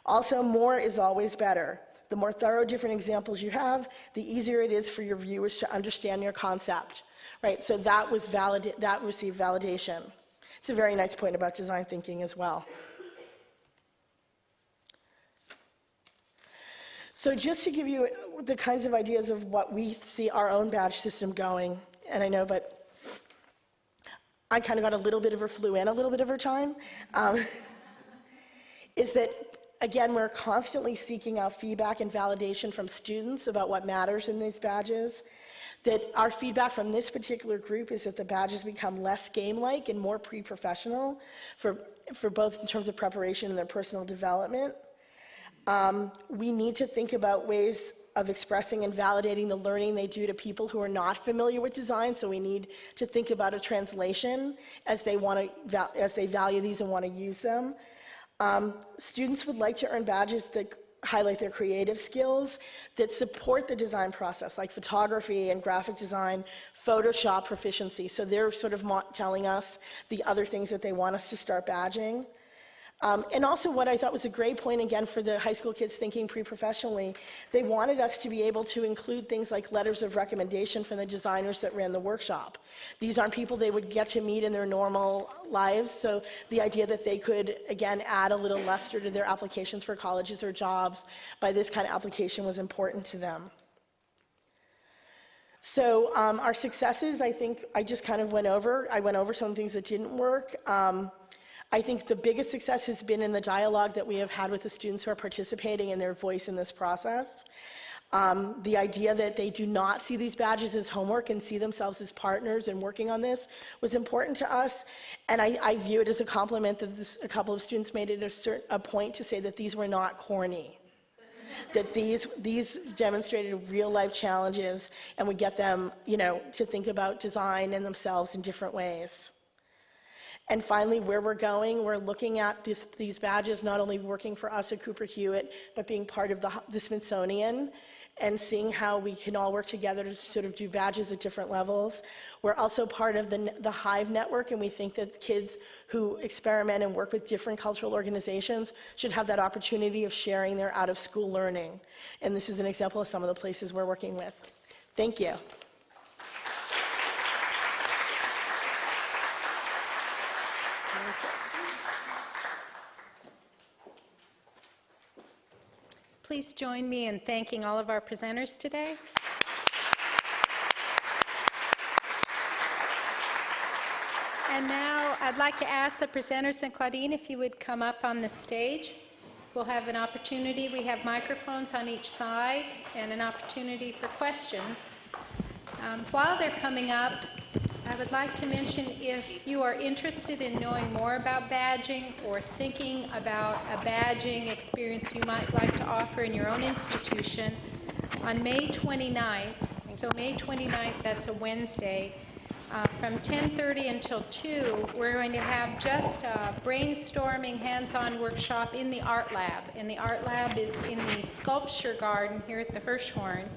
Also, more is always better. The more thorough different examples you have, the easier it is for your viewers to understand your concept, right? So that received validation. It's a very nice point about design thinking as well. So just to give you the kinds of ideas of what we see our own badge system going, and I know, but I kind of got a little bit of her flew in a little bit of her time, is that, again, we're constantly seeking out feedback and validation from students about what matters in these badges. That our feedback from this particular group is that the badges become less game-like and more pre-professional for both in terms of preparation and their personal development. We need to think about ways of expressing and validating the learning they do to people who are not familiar with design, so we need to think about a translation as they value these and want to use them. Students would like to earn badges that highlight their creative skills, that support the design process, like photography and graphic design, Photoshop proficiency. So they're sort of telling us the other things that they want us to start badging. And also what I thought was a great point, again, for the high school kids thinking pre-professionally, they wanted us to be able to include things like letters of recommendation from the designers that ran the workshop. These aren't people they would get to meet in their normal lives, so the idea that they could, again, add a little luster to their applications for colleges or jobs by this kind of application was important to them. So our successes, I think I just kind of went over. I went over some things that didn't work. I think the biggest success has been in the dialogue that we have had with the students who are participating and their voice in this process. The idea that they do not see these badges as homework and see themselves as partners in working on this was important to us. And I view it as a compliment that a couple of students made it a point to say that these were not corny. That these demonstrated real life challenges and we get them, to think about design and themselves in different ways. And finally, where we're going, we're looking at these badges not only working for us at Cooper-Hewitt, but being part of the Smithsonian and seeing how we can all work together to sort of do badges at different levels. We're also part of the Hive network, and we think that kids who experiment and work with different cultural organizations should have that opportunity of sharing their out-of-school learning. And this is an example of some of the places we're working with. Thank you. Please join me in thanking all of our presenters today. And now I'd like to ask the presenters and Claudine if you would come up on the stage. We'll have an opportunity. We have microphones on each side and an opportunity for questions. While they're coming up, I would like to mention if you are interested in knowing more about badging or thinking about a badging experience you might like to offer in your own institution, on May 29th, so May 29th, that's a Wednesday, from 10:30 until 2, we're going to have just a brainstorming hands-on workshop in the ARTLAB. And the ARTLAB is in the sculpture garden here at the Hirshhorn.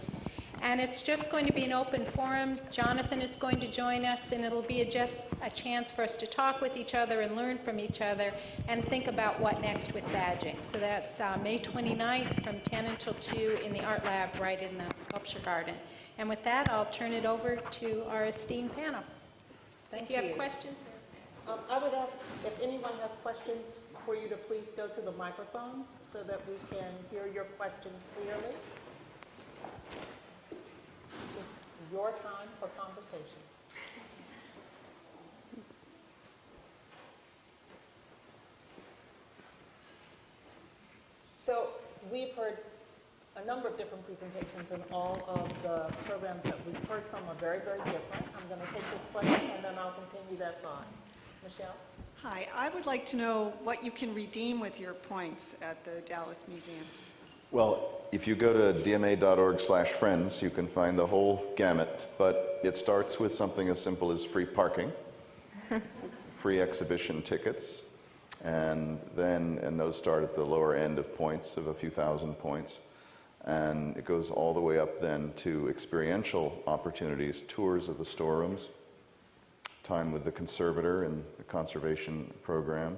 And it's just going to be an open forum. Jonathan is going to join us, and it'll be just a chance for us to talk with each other and learn from each other and think about what next with badging. So that's May 29th from 10 until 2 in the ARTLAB right in the Sculpture Garden. And with that, I'll turn it over to our esteemed panel. If you have questions? I would ask if anyone has questions for you to please go to the microphones so that we can hear your question clearly. This is your time for conversation. So we've heard a number of different presentations, and all of the programs that we've heard from are very, very different. I'm going to take this question and then I'll continue that thought. Michelle? Hi, I would like to know what you can redeem with your points at the Dallas Museum. Well, if you go to dma.org/friends, you can find the whole gamut, but it starts with something as simple as free parking, free exhibition tickets, and those start at the lower end of points, of a few thousand points. And it goes all the way up then to experiential opportunities, tours of the storerooms, time with the conservator and the conservation program,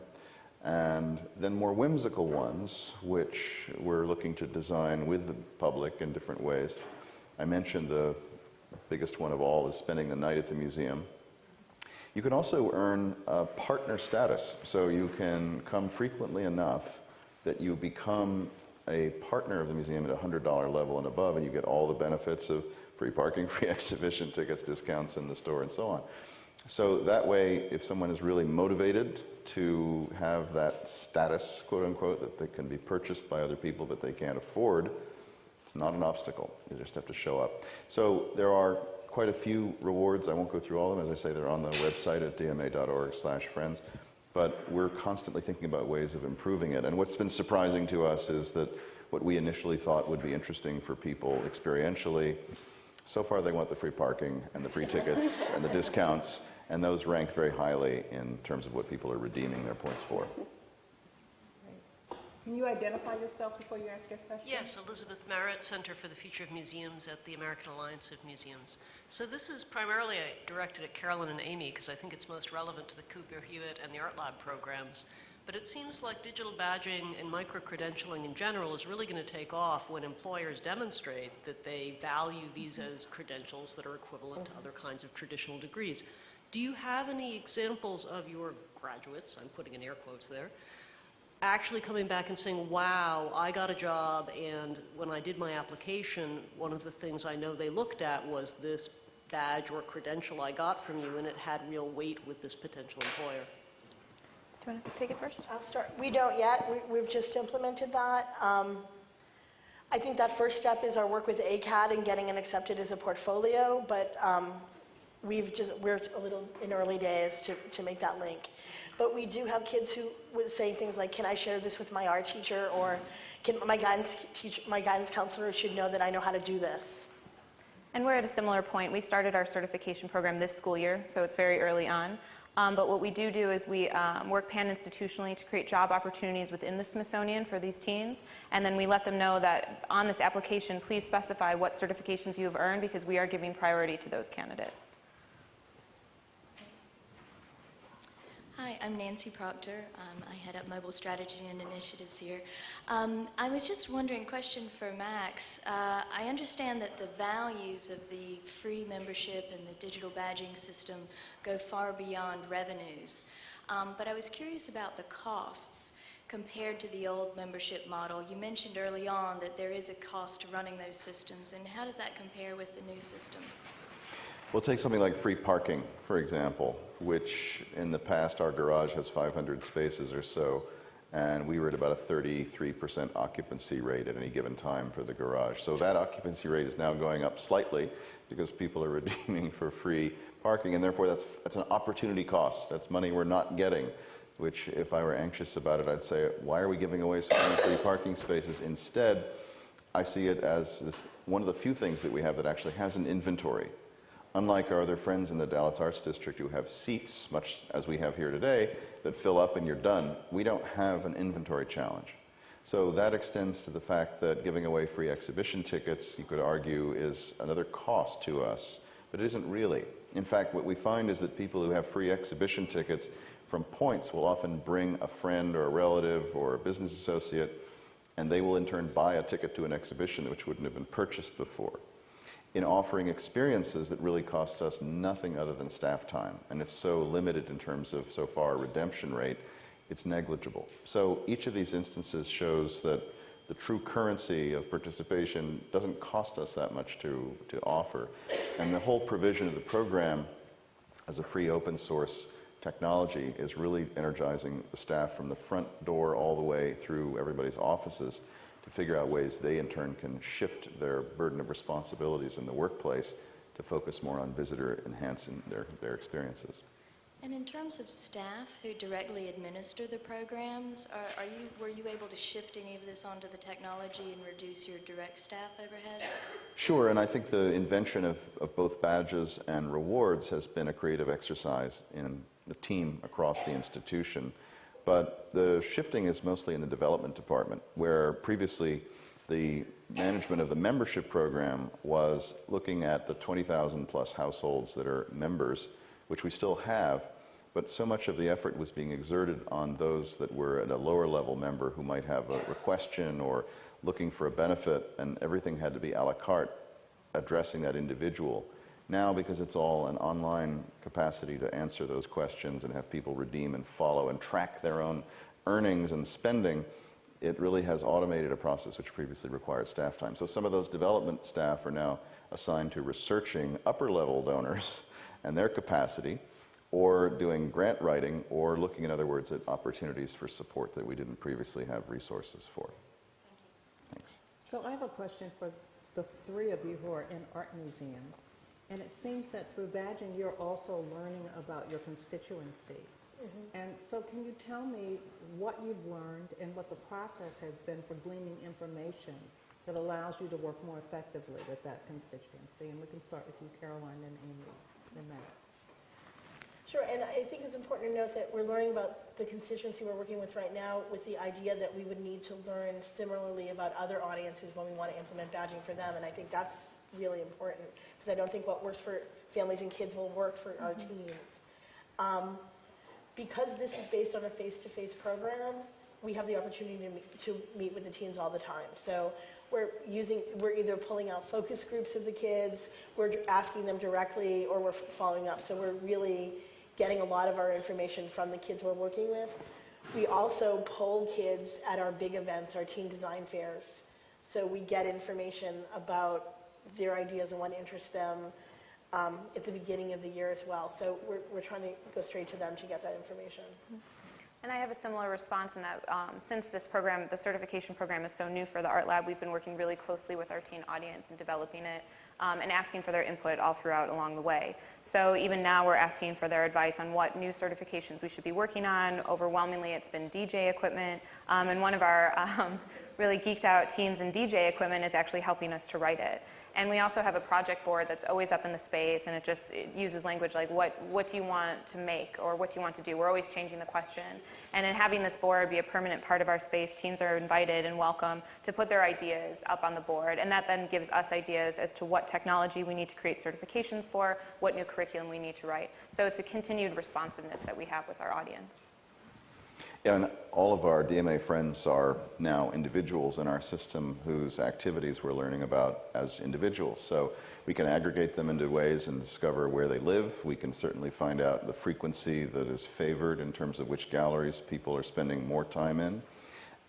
and then more whimsical ones, which we're looking to design with the public in different ways. I mentioned the biggest one of all is spending the night at the museum. You can also earn a partner status, so you can come frequently enough that you become a partner of the museum at a $100 level and above, and you get all the benefits of free parking, free exhibition tickets, discounts in the store, and so on. So that way, if someone is really motivated to have that status, quote unquote, that they can be purchased by other people but they can't afford, it's not an obstacle. You just have to show up. So there are quite a few rewards. I won't go through all of them. As I say, they're on the website at dma.org/friends. But we're constantly thinking about ways of improving it. And what's been surprising to us is that what we initially thought would be interesting for people experientially, so far they want the free parking and the free tickets and the discounts, and those rank very highly in terms of what people are redeeming their points for. Can you identify yourself before you ask your question? Yes, Elizabeth Merritt, Center for the Future of Museums at the American Alliance of Museums. So this is primarily directed at Carolyn and Amy because I think it's most relevant to the Cooper-Hewitt and the ARTLAB programs. But it seems like digital badging and micro-credentialing in general is really going to take off when employers demonstrate that they value these as credentials that are equivalent to other kinds of traditional degrees. Do you have any examples of your graduates, I'm putting in air quotes there, actually coming back and saying, wow, I got a job, and when I did my application, one of the things I know they looked at was this badge or credential I got from you, and it had real weight with this potential employer? Do you want to take it first? I'll start. We don't yet. We've just implemented that. I think that first step is our work with ACAD and getting it accepted as a portfolio, but we're a little in early days to make that link. But we do have kids who would say things like, can I share this with my art teacher, or can my guidance counselor should know that I know how to do this. And we're at a similar point. We started our certification program this school year, so it's very early on. But what we do is we work pan-institutionally to create job opportunities within the Smithsonian for these teens, and then we let them know that on this application, please specify what certifications you have earned, because we are giving priority to those candidates. Hi, I'm Nancy Proctor. I head up mobile strategy and initiatives here. I was just wondering, question for Max. I understand that the values of the free membership and the digital badging system go far beyond revenues. But I was curious about the costs compared to the old membership model. You mentioned early on that there is a cost to running those systems, and how does that compare with the new system? We'll take something like free parking, for example, which in the past our garage has 500 spaces or so, and we were at about a 33% occupancy rate at any given time for the garage. So that occupancy rate is now going up slightly because people are redeeming for free parking, and therefore that's an opportunity cost. That's money we're not getting, which if I were anxious about it, I'd say, why are we giving away so many free parking spaces? Instead, I see it as one of the few things that we have that actually has an inventory. Unlike our other friends in the Dallas Arts District who have seats, much as we have here today, that fill up and you're done, we don't have an inventory challenge. So that extends to the fact that giving away free exhibition tickets, you could argue, is another cost to us, but it isn't really. In fact, what we find is that people who have free exhibition tickets from points will often bring a friend or a relative or a business associate, and they will in turn buy a ticket to an exhibition which wouldn't have been purchased before. In offering experiences that really costs us nothing other than staff time, and it's so limited in terms of, so far, redemption rate, it's negligible. So each of these instances shows that the true currency of participation doesn't cost us that much to offer. And the whole provision of the program as a free open source technology is really energizing the staff from the front door all the way through everybody's offices to figure out ways they in turn can shift their burden of responsibilities in the workplace to focus more on visitor enhancing their experiences. And in terms of staff who directly administer the programs, were you able to shift any of this onto the technology and reduce your direct staff overheads? Sure, and I think the invention of both badges and rewards has been a creative exercise in the team across the institution. But the shifting is mostly in the development department, where previously the management of the membership program was looking at the 20,000 plus households that are members, which we still have, but so much of the effort was being exerted on those that were at a lower level member who might have a question or looking for a benefit, and everything had to be a la carte, addressing that individual. Now, because it's all an online capacity to answer those questions and have people redeem and follow and track their own earnings and spending, it really has automated a process which previously required staff time. So some of those development staff are now assigned to researching upper level donors and their capacity, or doing grant writing, or looking, in other words, at opportunities for support that we didn't previously have resources for. Thanks. So I have a question for the three of you who are in art museums. And it seems that through badging, you're also learning about your constituency. Mm-hmm. And so can you tell me what you've learned and what the process has been for gleaning information that allows you to work more effectively with that constituency? And we can start with you, Caroline, and Amy, and Max. Sure, and I think it's important to note that we're learning about the constituency we're working with right now with the idea that we would need to learn similarly about other audiences when we want to implement badging for them, and I think that's really important, because I don't think what works for families and kids will work for our teens. Because this is based on a face-to-face program, we have the opportunity to meet with the teens all the time. So we're either pulling out focus groups of the kids, we're asking them directly, or we're following up. So we're really getting a lot of our information from the kids we're working with. We also poll kids at our big events, our teen design fairs. So we get information about their ideas and what interests them at the beginning of the year as well. So we're trying to go straight to them to get that information. And I have a similar response in that since this program, the certification program is so new for the ARTLAB, we've been working really closely with our teen audience and developing it and asking for their input all throughout along the way. So even now we're asking for their advice on what new certifications we should be working on. Overwhelmingly it's been DJ equipment, and one of our really geeked out teens in DJ equipment is actually helping us to write it. And we also have a project board that's always up in the space, and it uses language like, what do you want to make, or what do you want to do? We're always changing the question. And in having this board be a permanent part of our space, teens are invited and welcome to put their ideas up on the board, and that then gives us ideas as to what technology we need to create certifications for, what new curriculum we need to write. So it's a continued responsiveness that we have with our audience. Yeah, and all of our DMA friends are now individuals in our system whose activities we're learning about as individuals. So we can aggregate them into ways and discover where they live. We can certainly find out the frequency that is favored in terms of which galleries people are spending more time in.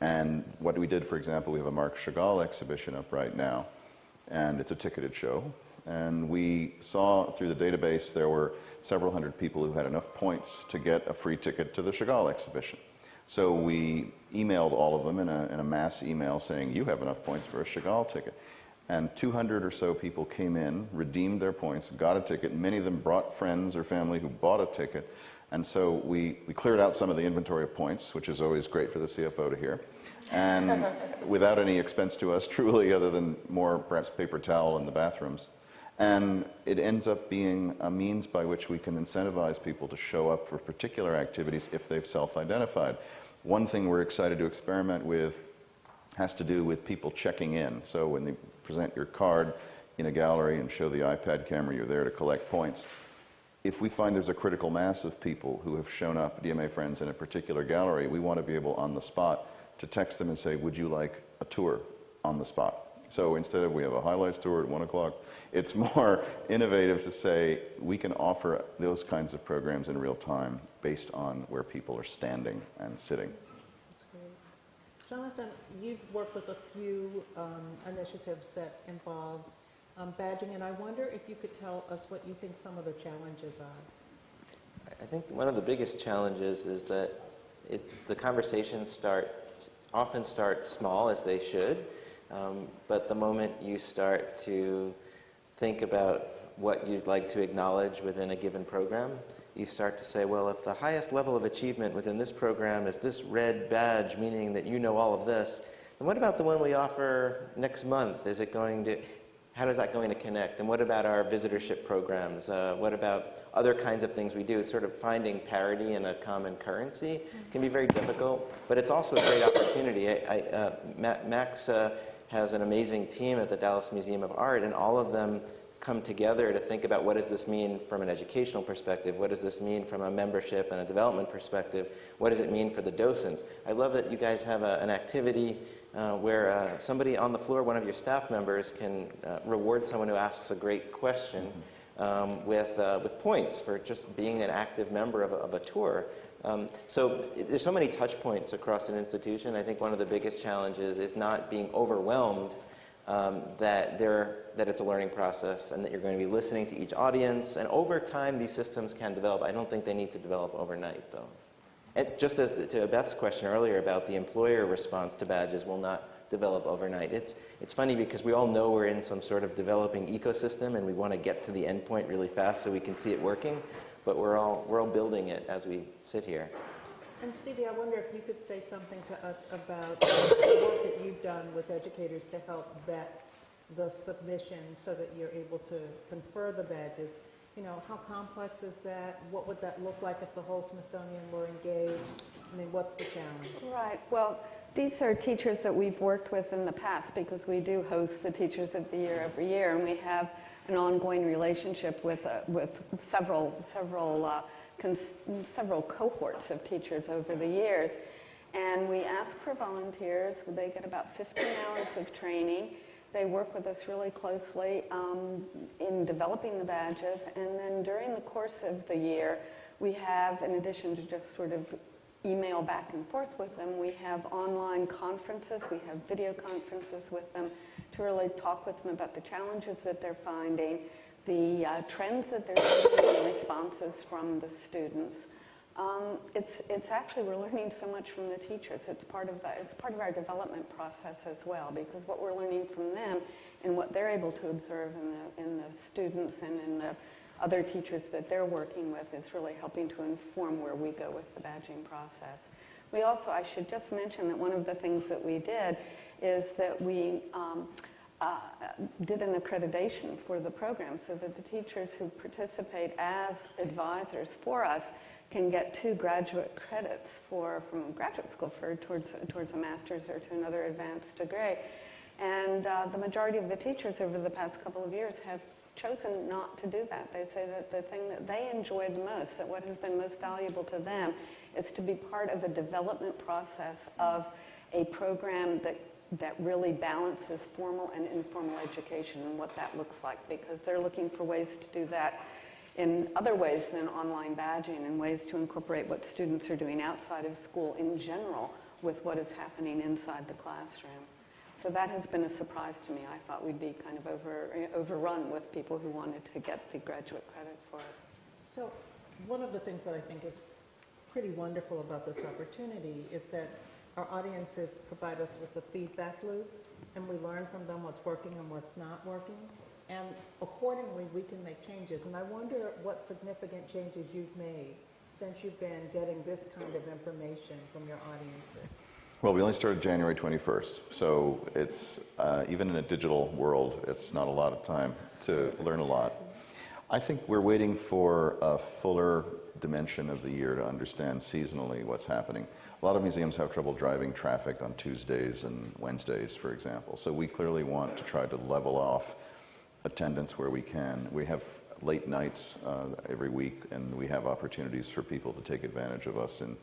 And what we did, for example, we have a Marc Chagall exhibition up right now, and it's a ticketed show. And we saw through the database there were several hundred people who had enough points to get a free ticket to the Chagall exhibition. So we emailed all of them in a mass email saying, you have enough points for a Chagall ticket. And 200 or so people came in, redeemed their points, got a ticket. Many of them brought friends or family who bought a ticket. And so we cleared out some of the inventory of points, which is always great for the CFO to hear. And without any expense to us, truly, other than more perhaps paper towel in the bathrooms. And it ends up being a means by which we can incentivize people to show up for particular activities if they've self-identified. One thing we're excited to experiment with has to do with people checking in. So when they present your card in a gallery and show the iPad camera, you're there to collect points. If we find there's a critical mass of people who have shown up, DMA friends, in a particular gallery, we want to be able on the spot to text them and say, would you like a tour on the spot? So instead of we have a highlights tour at 1 o'clock, it's more innovative to say we can offer those kinds of programs in real time based on where people are standing and sitting. That's great. Jonathan, you've worked with a few initiatives that involve badging, and I wonder if you could tell us what you think some of the challenges are. I think one of the biggest challenges is that the conversations often start small, as they should, but the moment you start to think about what you'd like to acknowledge within a given program, you start to say, well, if the highest level of achievement within this program is this red badge, meaning that you know all of this, then what about the one we offer next month? How is that going to connect? And what about our visitorship programs? What about other kinds of things we do? Sort of finding parity in a common currency can be very difficult, but it's also a great opportunity. Max has an amazing team at the Dallas Museum of Art, and all of them come together to think about what does this mean from an educational perspective, what does this mean from a membership and a development perspective, what does it mean for the docents. I love that you guys have an activity where somebody on the floor, one of your staff members, can reward someone who asks a great question with points for just being an active member of a tour. So there's so many touch points across an institution. I think one of the biggest challenges is not being overwhelmed that it's a learning process and that you're going to be listening to each audience. And over time, these systems can develop. I don't think they need to develop overnight, though. And just as to Beth's question earlier about the employer response to badges will not develop overnight. It's funny because we all know we're in some sort of developing ecosystem and we want to get to the end point really fast so we can see it working, but we're all building it as we sit here. And Stevie, I wonder if you could say something to us about the work that you've done with educators to help vet the submissions so that you're able to confer the badges. You know, how complex is that? What would that look like if the whole Smithsonian were engaged? I mean, what's the challenge? Right. Well, these are teachers that we've worked with in the past because we do host the Teachers of the Year every year, and we have an ongoing relationship with several cohorts of teachers over the years. And we ask for volunteers. They get about 15 hours of training. They work with us really closely in developing the badges. And then during the course of the year, we have, in addition to just sort of email back and forth with them, we have online conferences. We have video conferences with them to really talk with them about the challenges that they're finding, the trends that they're seeing, the responses from the students. It's actually, we're learning so much from the teachers. It's part of our development process as well, because what we're learning from them and what they're able to observe in the students and in the other teachers that they're working with is really helping to inform where we go with the badging process. We also, I should just mention that one of the things that we did is that we did an accreditation for the program so that the teachers who participate as advisors for us can get 2 graduate credits from graduate school towards a master's or to another advanced degree. And the majority of the teachers over the past couple of years have chosen not to do that. They say that the thing that they enjoy the most, that what has been most valuable to them, is to be part of a development process of a program that really balances formal and informal education and what that looks like, because they're looking for ways to do that in other ways than online badging, and ways to incorporate what students are doing outside of school in general with what is happening inside the classroom. So that has been a surprise to me. I thought we'd be kind of overrun with people who wanted to get the graduate credit for it. So one of the things that I think is pretty wonderful about this opportunity is that our audiences provide us with a feedback loop, and we learn from them what's working and what's not working. And accordingly, we can make changes. And I wonder what significant changes you've made since you've been getting this kind of information from your audiences. Well, we only started January 21st, so it's, even in a digital world, it's not a lot of time to learn a lot. I think we're waiting for a fuller dimension of the year to understand seasonally what's happening. A lot of museums have trouble driving traffic on Tuesdays and Wednesdays, for example. So we clearly want to try to level off attendance where we can. We have late nights every week, and we have opportunities for people to take advantage of us in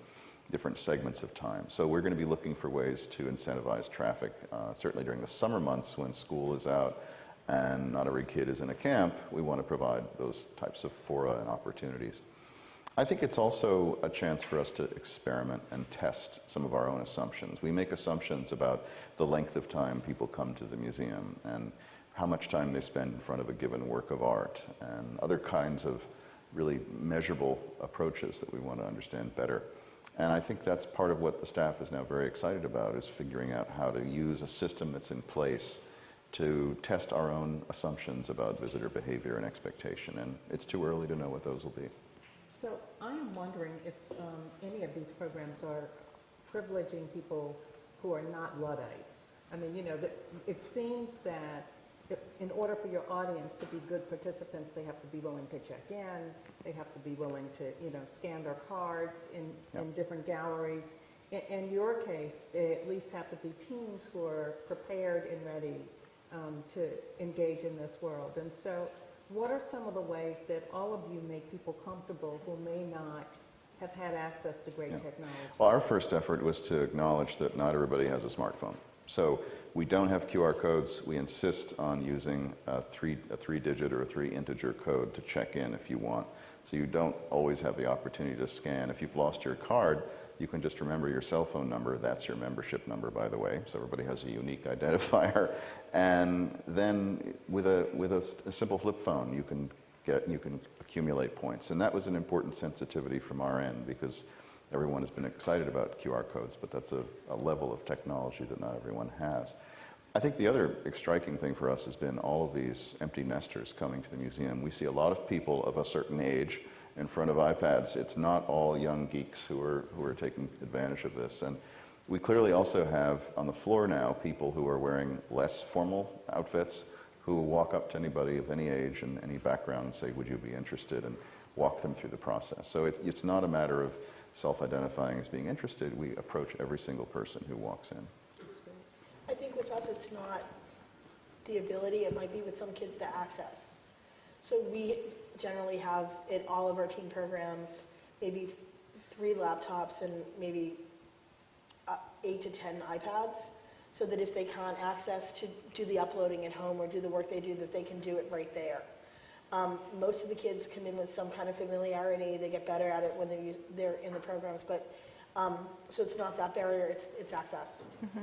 different segments of time. So we're going to be looking for ways to incentivize traffic, certainly during the summer months when school is out and not every kid is in a camp. We want to provide those types of fora and opportunities. I think it's also a chance for us to experiment and test some of our own assumptions. We make assumptions about the length of time people come to the museum and how much time they spend in front of a given work of art and other kinds of really measurable approaches that we want to understand better. And I think that's part of what the staff is now very excited about, is figuring out how to use a system that's in place to test our own assumptions about visitor behavior and expectation. And it's too early to know what those will be. So I am wondering if any of these programs are privileging people who are not Luddites. I mean, you know, it seems that in order for your audience to be good participants, they have to be willing to check in, they have to be willing to, you know, scan their cards in different galleries. In your case, they at least have to be teens who are prepared and ready to engage in this world. And so what are some of the ways that all of you make people comfortable who may not have had access to great technology? Well, our first effort was to acknowledge that not everybody has a smartphone. So we don't have QR codes. We insist on using a three-digit or a three-integer code to check in if you want. So you don't always have the opportunity to scan. If you've lost your card, you can just remember your cell phone number. That's your membership number, by the way. So everybody has a unique identifier. And then with a simple flip phone, you can accumulate points. And that was an important sensitivity from our end, because everyone has been excited about QR codes, but that's a level of technology that not everyone has. I think the other striking thing for us has been all of these empty nesters coming to the museum. We see a lot of people of a certain age in front of iPads. It's not all young geeks who are taking advantage of this. And we clearly also have on the floor now people who are wearing less formal outfits, who walk up to anybody of any age and any background and say, would you be interested, and walk them through the process. So it's not a matter of self-identifying as being interested. We approach every single person who walks in. I think with us, it's not the ability. It might be with some kids to access. So we generally have in all of our teen programs maybe 3 laptops and maybe 8 to 10 iPads, so that if they can't access to do the uploading at home or do the work they do, that they can do it right there. Most of the kids come in with some kind of familiarity. They get better at it when they're in the programs, but so it's not that barrier, it's access. Mm-hmm.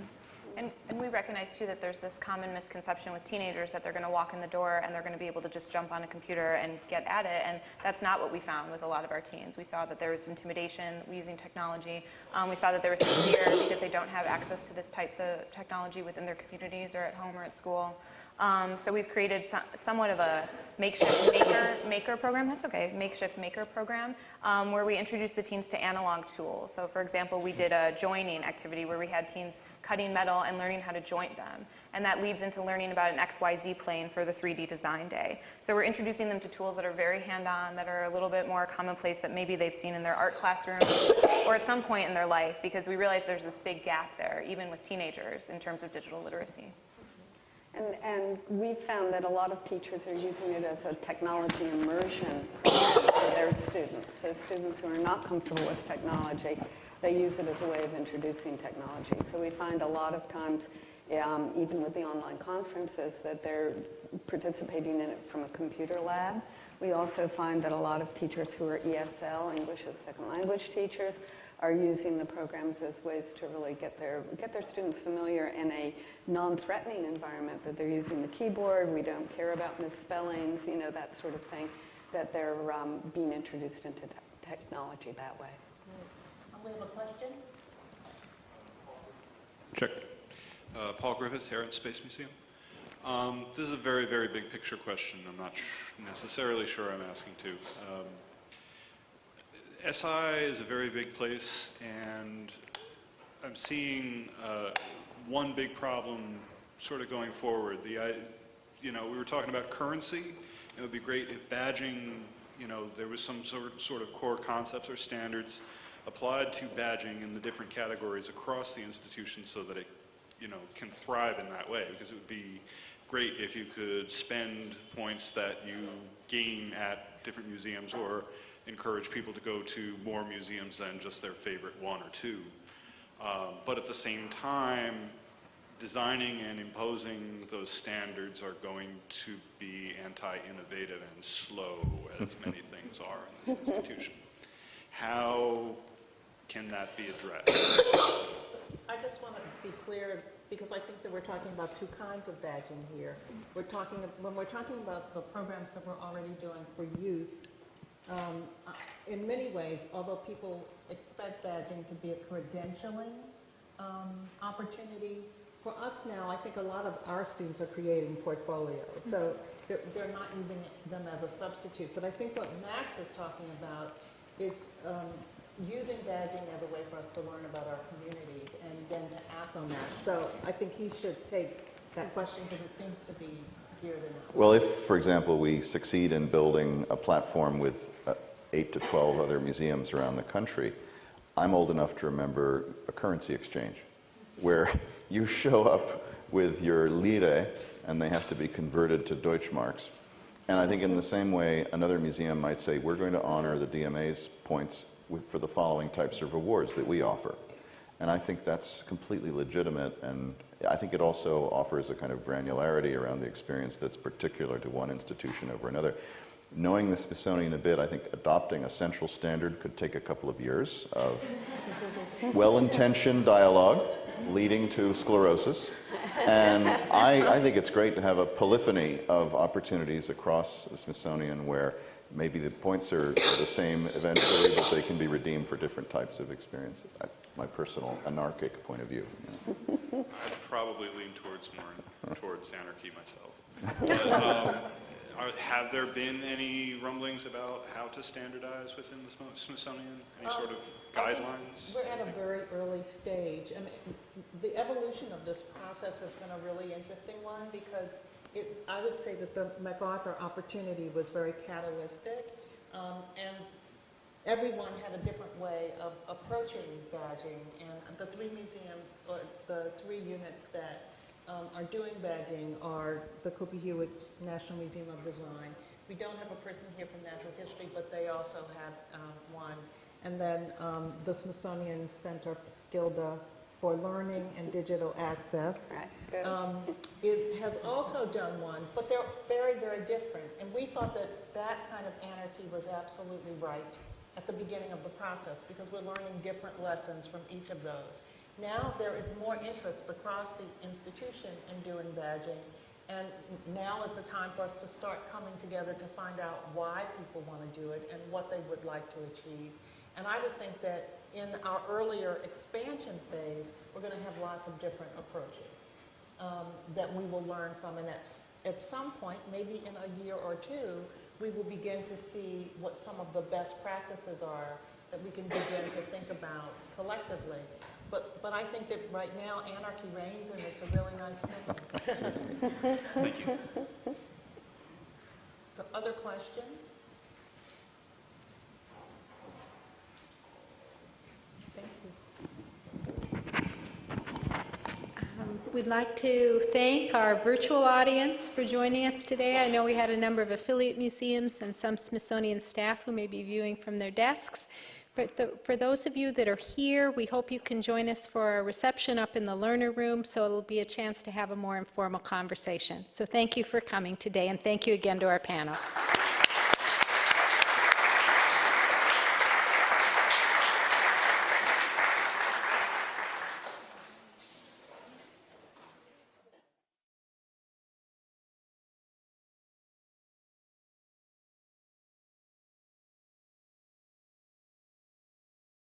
And we recognize, too, that there's this common misconception with teenagers that they're going to walk in the door and they're going to be able to just jump on a computer and get at it, and that's not what we found with a lot of our teens. We saw that there was intimidation using technology. We saw that there was some fear because they don't have access to this types of technology within their communities or at home or at school. So we've created somewhat of a makeshift maker program, that's okay, makeshift maker program, where we introduce the teens to analog tools. So for example, we did a joining activity where we had teens cutting metal and learning how to joint them. And that leads into learning about an XYZ plane for the 3D design day. So we're introducing them to tools that are very hand-on, that are a little bit more commonplace, that maybe they've seen in their art classroom or at some point in their life, because we realize there's this big gap there, even with teenagers, in terms of digital literacy. And we found that a lot of teachers are using it as a technology immersion for their students. So students who are not comfortable with technology, they use it as a way of introducing technology. So we find a lot of times, even with the online conferences, that they're participating in it from a computer lab. We also find that a lot of teachers who are ESL, English as Second Language teachers, are using the programs as ways to really get their students familiar in a non-threatening environment, that they're using the keyboard, we don't care about misspellings, you know, that sort of thing, that they're being introduced into technology that way. We have a question? Check. Paul Griffith, Air and Space Museum. This is a very, very big picture question. I'm not necessarily sure I'm asking to. SI is a very big place, and I'm seeing one big problem sort of going forward. We were talking about currency. It would be great if badging, there was some sort of core concepts or standards applied to badging in the different categories across the institution so that it, can thrive in that way, because it would be great if you could spend points that you gain at different museums or encourage people to go to more museums than just their favorite one or two. But at the same time, designing and imposing those standards are going to be anti-innovative and slow, as many things are in this institution. How can that be addressed? So I just want to be clear, because I think that we're talking about two kinds of badging here. When we're talking about the programs that we're already doing for youth, in many ways, although people expect badging to be a credentialing opportunity, for us now, I think a lot of our students are creating portfolios. So they're not using them as a substitute. But I think what Max is talking about is using badging as a way for us to learn about our communities and then to act on that. So I think he should take that question because it seems to be geared in that way. Well, if, for example, we succeed in building a platform with 8 to 12 other museums around the country, I'm old enough to remember a currency exchange where you show up with your Lire and they have to be converted to Deutschmarks. And I think in the same way, another museum might say, we're going to honor the DMA's points for the following types of rewards that we offer. And I think that's completely legitimate, and I think it also offers a kind of granularity around the experience that's particular to one institution over another. Knowing the Smithsonian a bit, I think adopting a central standard could take a couple of years of well-intentioned dialogue leading to sclerosis. And I think it's great to have a polyphony of opportunities across the Smithsonian where maybe the points are the same eventually, but they can be redeemed for different types of experiences. My personal anarchic point of view. I'd probably lean towards anarchy myself. But, have there been any rumblings about how to standardize within the Smithsonian? Any sort of guidelines? We're at a very early stage. I mean, the evolution of this process has been a really interesting one because I would say that the MacArthur opportunity was very catalytic, and everyone had a different way of approaching badging. And the three museums, or the three units that are doing badging are the Cooper-Hewitt National Museum of Design. We don't have a person here from Natural History, but they also have one. And then the Smithsonian Center, Skilda, for Learning and Digital Access, has also done one, but they're very, very different. And we thought that that kind of anarchy was absolutely right at the beginning of the process because we're learning different lessons from each of those. Now there is more interest across the institution in doing badging, and now is the time for us to start coming together to find out why people want to do it and what they would like to achieve. And I would think that in our earlier expansion phase, we're going to have lots of different approaches that we will learn from, and at some point, maybe in a year or two, we will begin to see what some of the best practices are that we can begin to think about collectively. But I think that right now anarchy reigns, and it's a really nice thing. Thank you. So other questions? Thank you. We'd like to thank our virtual audience for joining us today. I know we had a number of affiliate museums and some Smithsonian staff who may be viewing from their desks. But for those of you that are here, we hope you can join us for a reception up in the learner room, so it'll be a chance to have a more informal conversation. So thank you for coming today, and thank you again to our panel.